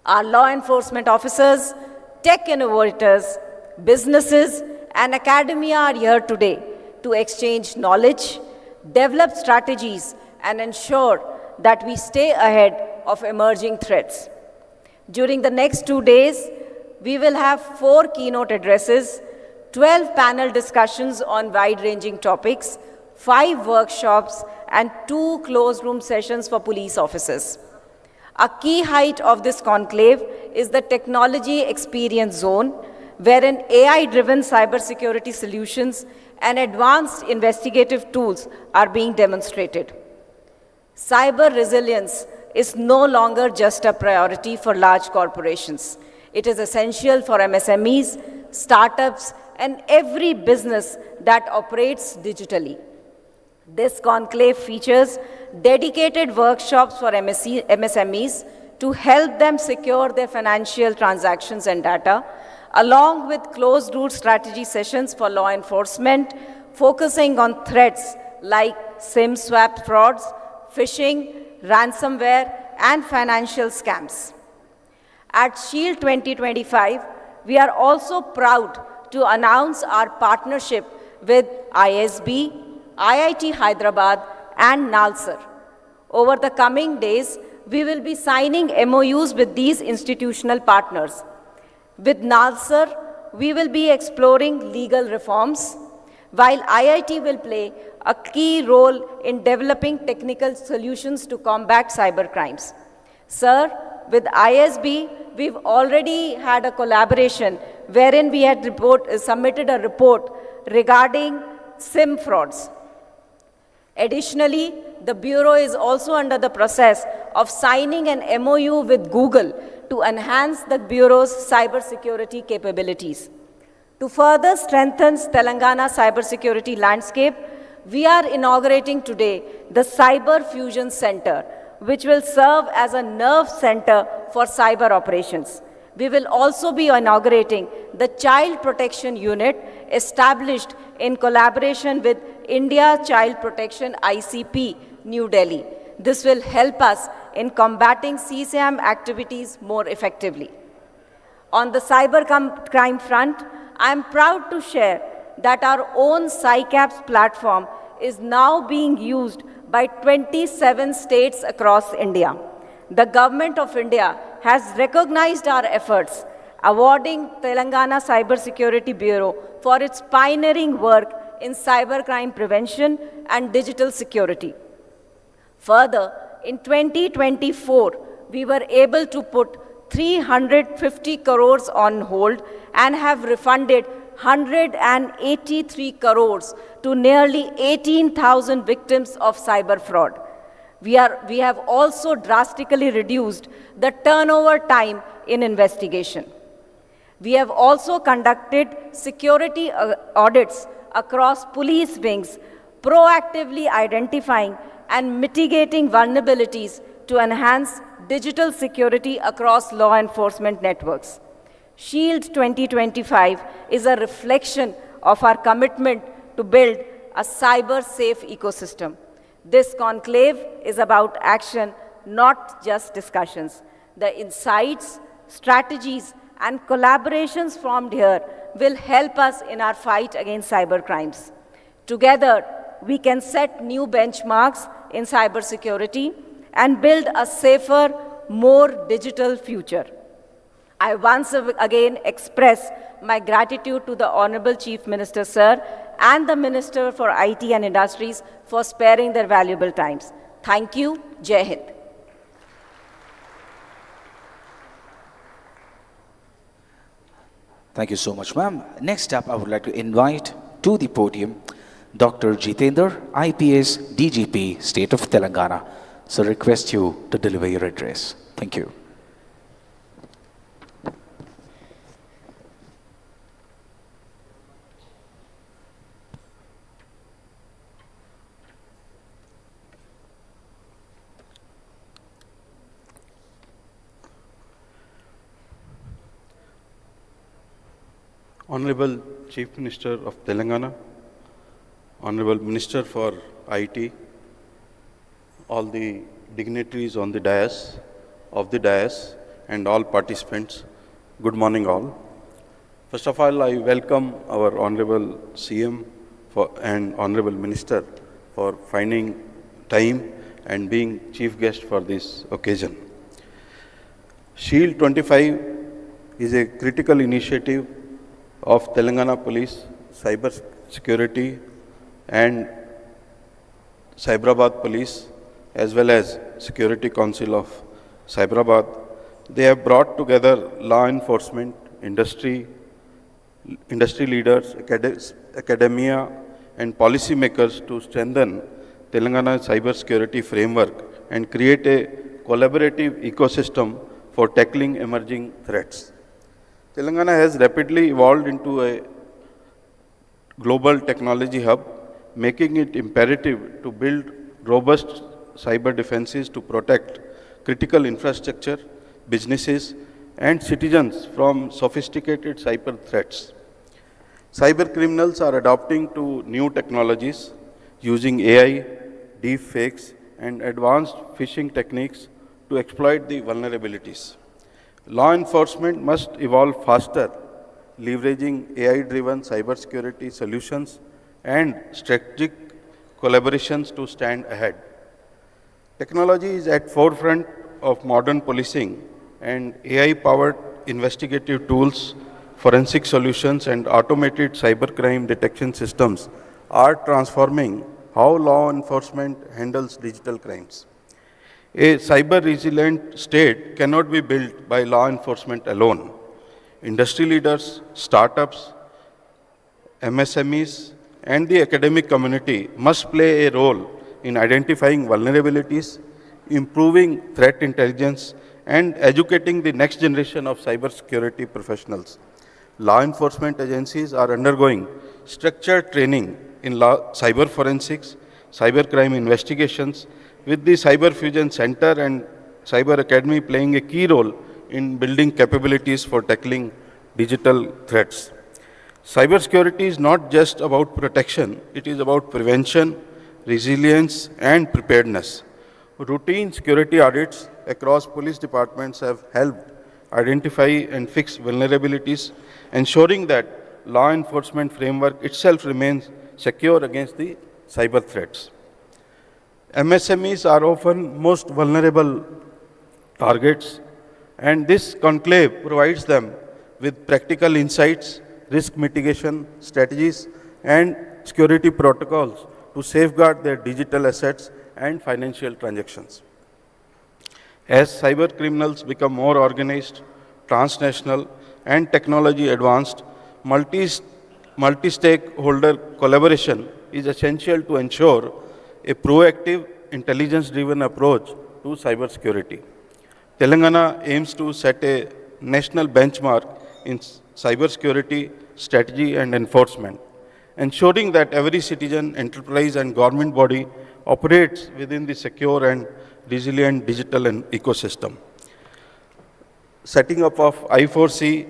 Our law enforcement officers, tech innovators, businesses, and academia are here today to exchange knowledge, develop strategies, and ensure that we stay ahead of emerging threats. During the next 2 days, we will have 4 keynote addresses, 12 panel discussions on wide-ranging topics, 5 workshops, and 2 closed-room sessions for police officers. A key height of this conclave is the Technology Experience Zone, wherein AI-driven cybersecurity solutions and advanced investigative tools are being demonstrated. Cyber resilience is no longer just a priority for large corporations. It is essential for MSMEs, startups, and every business that operates digitally. This conclave features dedicated workshops for MSMEs to help them secure their financial transactions and data, along with closed-route strategy sessions for law enforcement, focusing on threats like SIM swap frauds, phishing, ransomware, and financial scams. At Shield 2025, we are also proud to announce our partnership with ISB, IIT Hyderabad, and NALSAR. Over the coming days, we will be signing MOUs with these institutional partners. With NALSAR, we will be exploring legal reforms, while IIT will play a key role in developing technical solutions to combat cybercrimes. Sir, with ISB, we've already had a collaboration wherein we had submitted a report regarding SIM frauds. Additionally, the Bureau is also under the process of signing an MOU with Google to enhance the Bureau's cybersecurity capabilities. To further strengthen Telangana cybersecurity landscape, we are inaugurating today the Cyber Fusion Center, which will serve as a nerve center for cyber operations. We will also be inaugurating the Child Protection Unit established in collaboration with India Child Protection ICP, New Delhi. This will help us in combating CSAM activities more effectively. On the cyber crime front, I am proud to share that our own CyCaps platform is now being used by 27 states across India. The Government of India has recognized our efforts, awarding Telangana Cybersecurity Bureau for its pioneering work in cybercrime prevention and digital security. Further, in 2024, we were able to put 350 crores on hold and have refunded 183 crores to nearly 18,000 victims of cyber fraud. We have also drastically reduced the turnover time in investigation. We have also conducted security audits across police wings, proactively identifying and mitigating vulnerabilities to enhance digital security across law enforcement networks. Shield 2025 is a reflection of our commitment to build a cyber-safe ecosystem. This conclave is about action, not just discussions. The insights, strategies, and collaborations formed here will help us in our fight against cybercrimes. Together, we can set new benchmarks in cybersecurity and build a safer, more digital future. I once again express my gratitude to the Honorable Chief Minister, Sir, and the Minister for IT and Industries for sparing their valuable times. Thank you. Jai Hind. Thank you so much, ma'am. Next up, I would like to invite to the podium Dr. Jitendra, IPS DGP, State of Telangana. So request you to deliver your address. Thank you. Honorable Chief Minister of Telangana, Honorable Minister for IT, all the dignitaries on the dais, and all participants, good morning all. First of all, I welcome our Honorable CM and Honorable Minister for finding time and being chief guest for this occasion. Shield 25 is a critical initiative of Telangana Police, Cybersecurity and Cyberabad Police, as well as Security Council of Cyberabad. They have brought together law enforcement, industry leaders, academia and policymakers to strengthen Telangana's cybersecurity framework and create a collaborative ecosystem for tackling emerging threats. Telangana has rapidly evolved into a global technology hub, making it imperative to build robust cyber defenses to protect critical infrastructure, businesses, and citizens from sophisticated cyber threats. Cyber criminals are adopting to new technologies using AI, deep fakes, and advanced phishing techniques to exploit the vulnerabilities. Law enforcement must evolve faster, leveraging AI-driven cybersecurity solutions and strategic collaborations to stand ahead. Technology is at forefront of modern policing, and AI-powered investigative tools, forensic solutions, and automated cybercrime detection systems are transforming how law enforcement handles digital crimes. A cyber-resilient state cannot be built by law enforcement alone. Industry leaders, startups, MSMEs, and the academic community must play a role in identifying vulnerabilities, improving threat intelligence, and educating the next generation of cybersecurity professionals. Law enforcement agencies are undergoing structured training in cyber forensics, cybercrime investigations, with the Cyber Fusion Center and Cyber Academy playing a key role in building capabilities for tackling digital threats. Cybersecurity is not just about protection, it is about prevention, resilience, and preparedness. Routine security audits across police departments have helped identify and fix vulnerabilities, ensuring that law enforcement framework itself remains secure against the cyber threats. MSMEs are often most vulnerable targets, and this conclave provides them with practical insights, risk mitigation strategies, and security protocols to safeguard their digital assets and financial transactions. As cyber criminals become more organized, transnational, and technology advanced, multi-stakeholder collaboration is essential to ensure a proactive, intelligence-driven approach to cybersecurity. Telangana aims to set a national benchmark in cybersecurity strategy and enforcement, ensuring that every citizen, enterprise, and government body operates within the secure and resilient digital ecosystem. Setting up of I4C,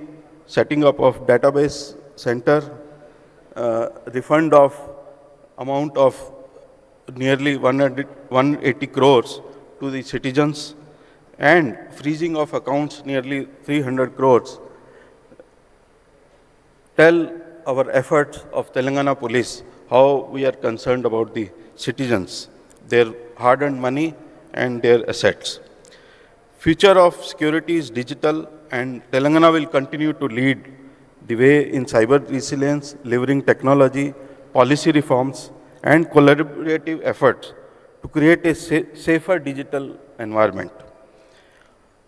setting up of database center, refund of amount of nearly 180 crores to the citizens, and freezing of accounts nearly 300 crores tell our efforts of Telangana Police how we are concerned about the citizens, their hard-earned money and their assets. Future of security is digital, and Telangana will continue to lead the way in cyber resilience, leveraging technology, policy reforms, and collaborative efforts to create a safer digital environment.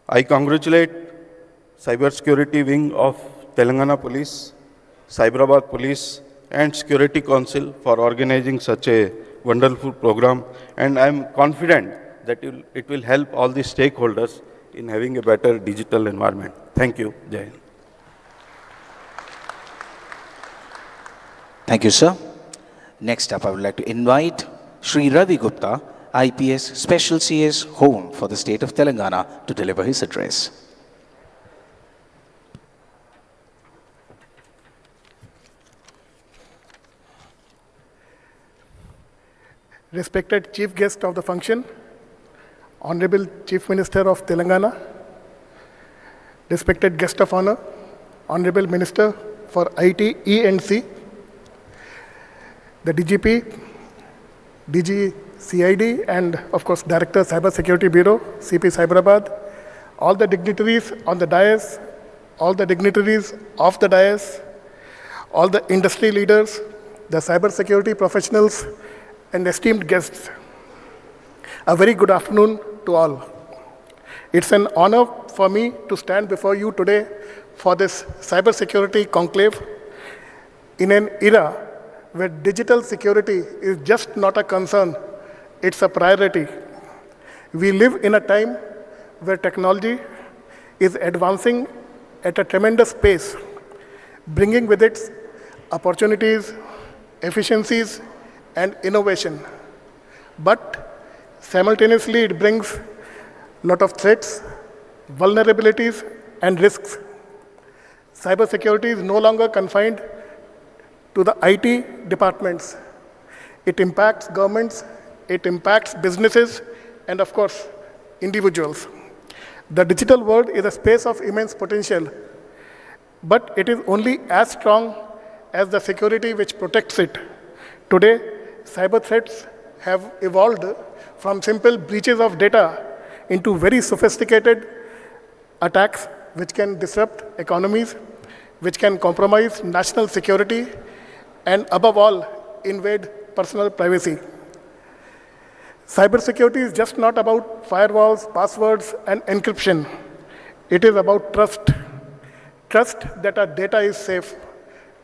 I congratulate Cybersecurity Wing of Telangana Police, Cyberabad Police, and Security Council for organizing such a wonderful program, and I am confident that it will help all the stakeholders in having a better digital environment. Thank you. Jai Hind. Thank you, sir. Next up, I would like to invite Shri Ravi Gupta, IPS Special CS Home for the state of Telangana, to deliver his address. Respected Chief Guest of the function, Honorable Chief Minister of Telangana, respected Guest of Honor, Honorable Minister for IT, E&C, the DGP, DG CID, and of course Director Cybersecurity Bureau, CP Cyberabad, all the dignitaries on the dais, all the dignitaries off the dais, all the industry leaders, the cybersecurity professionals, and esteemed guests. A very good afternoon to all. It's an honor for me to stand before you today for this cybersecurity conclave in an era where digital security is just not a concern, it's a priority. We live in a time where technology is advancing at a tremendous pace, bringing with it opportunities, efficiencies, and innovation. But simultaneously, it brings a lot of threats, vulnerabilities, and risks. Cybersecurity is no longer confined to the IT departments. It impacts governments, it impacts businesses, and of course, individuals. The digital world is a space of immense potential, but it is only as strong as the security which protects it. Today, cyber threats have evolved from simple breaches of data into very sophisticated attacks which can disrupt economies, which can compromise national security, and above all, invade personal privacy. Cybersecurity is just not about firewalls, passwords, and encryption. It is about trust. Trust that our data is safe,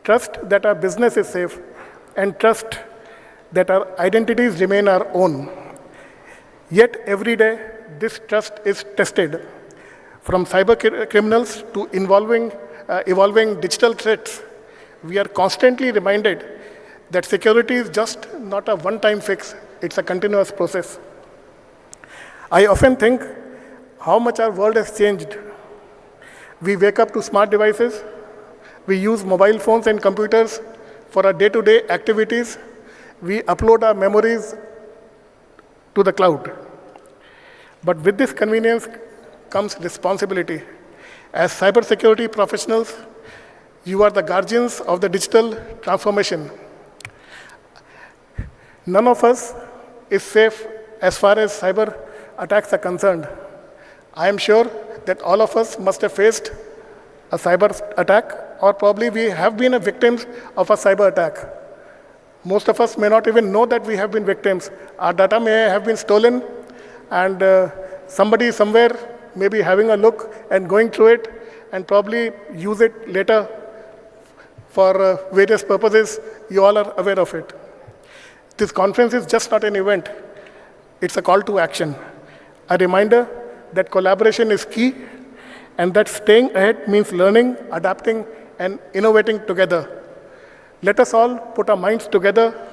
trust that our business is safe, and trust that our identities remain our own. Yet every day, this trust is tested. From cyber criminals to evolving digital threats, we are constantly reminded that security is just not a one-time fix, it's a continuous process. I often think how much our world has changed. We wake up to smart devices, we use mobile phones and computers for our day-to-day activities, we upload our memories to the cloud. But with this convenience comes responsibility. As cybersecurity professionals, you are the guardians of the digital transformation. None of us is safe as far as cyber attacks are concerned. I am sure that all of us must have faced a cyber attack, or probably we have been victims of a cyber attack. Most of us may not even know that we have been victims. Our data may have been stolen, and somebody somewhere may be having a look and going through it and probably use it later for various purposes. You all are aware of it. This conference is just not an event. It's a call to action, a reminder that collaboration is key and that staying ahead means learning, adapting, and innovating together. Let us all put our minds together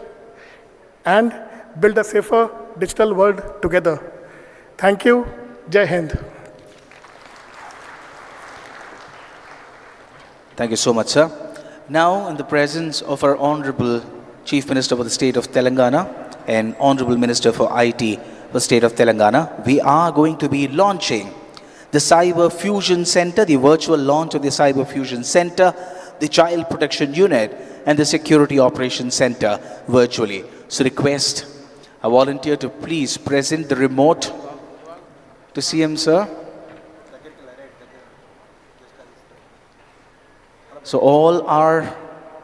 and build a safer digital world together. Thank you. Jai Hind. Thank you so much, sir. Now, in the presence of our Honorable Chief Minister for the State of Telangana and Honorable Minister for IT for the State of Telangana, we are going to be launching the Cyber Fusion Center, the virtual launch of the Cyber Fusion Center, the Child Protection Unit, and the Security Operations Center virtually. So request a volunteer to please present the remote to CM, sir. So all our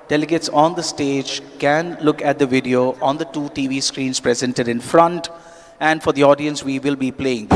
delegates on the stage can look at the video on the two TV screens presented in front, and for the audience we will be playing.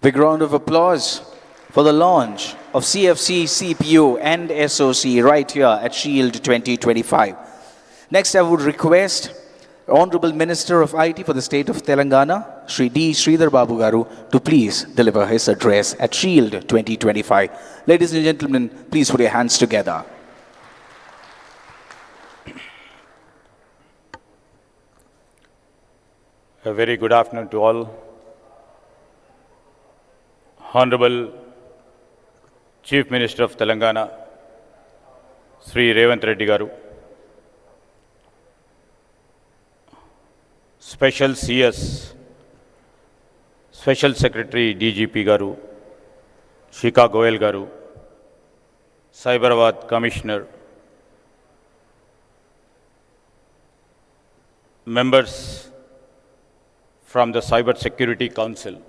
Big round of applause for the launch of CFC, CPU and SOC right here at Shield 2025. Next, I would request Honorable Minister of IT for the state of Telangana, Shri D. Sridhar Babu Garu, to please deliver his address at Shield 2025. Ladies and gentlemen, please put your hands together. A very good afternoon to all. Honorable Chief Minister of Telangana, Sri Revanth Reddy Garu, Special CS, Special Secretary DGP Garu, Shika Goyal Garu, Cyberabad Commissioner, members from the Cybersecurity Council,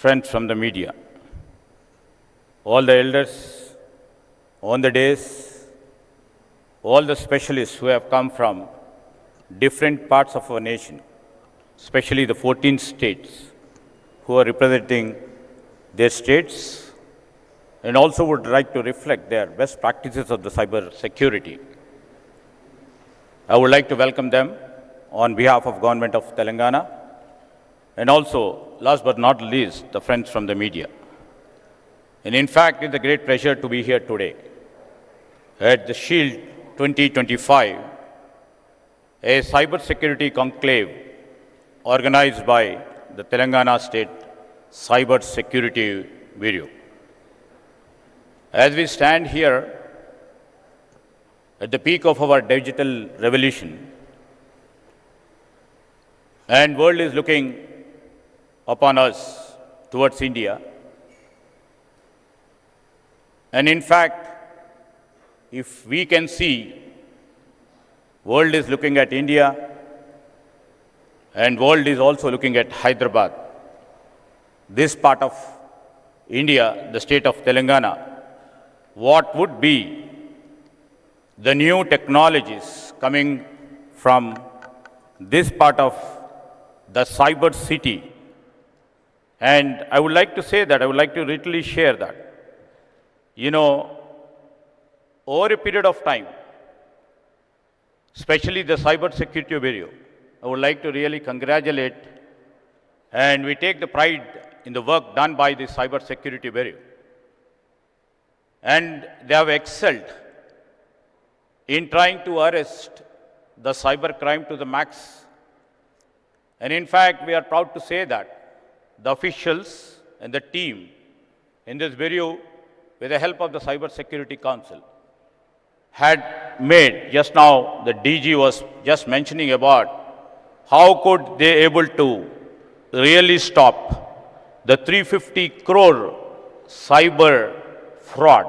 friends from the media, all the elders on the days, all the specialists who have come from different parts of our nation, especially the 14 states who are representing their states and also would like to reflect their best practices of the cyber security. I would like to welcome them on behalf of Government of Telangana and also, last but not least, the friends from the media. And in fact, it's a great pleasure to be here today at the Shield 2025, a cybersecurity conclave organized by the Telangana State Cybersecurity Bureau. As we stand here at the peak of our digital revolution, and world is looking upon us towards India. And in fact, if we can see, world is looking at India and world is also looking at Hyderabad. This part of India, the state of Telangana, what would be the new technologies coming from this part of the cyber city. And I would like to say that, I would like to literally share that. You know, over a period of time, especially the Cybersecurity Bureau, I would like to really congratulate, and we take the pride in the work done by the Cybersecurity Bureau. And they have excelled in trying to arrest the cybercrime to the max. And in fact, we are proud to say that the officials and the team in this bureau, with the help of the Cybersecurity Council, had made, just now the DG was just mentioning about how could they able to really stop the 350 crore cyber fraud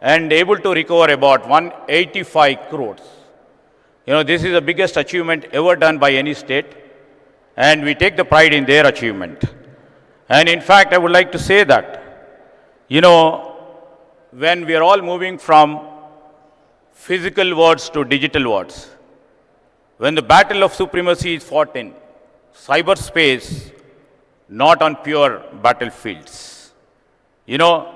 and able to recover about 185 crores. You know, this is the biggest achievement ever done by any state, and we take the pride in their achievement. And in fact, I would like to say that, you know, when we are all moving from physical worlds to digital worlds, when the battle of supremacy is fought in cyberspace, not on pure battlefields, you know,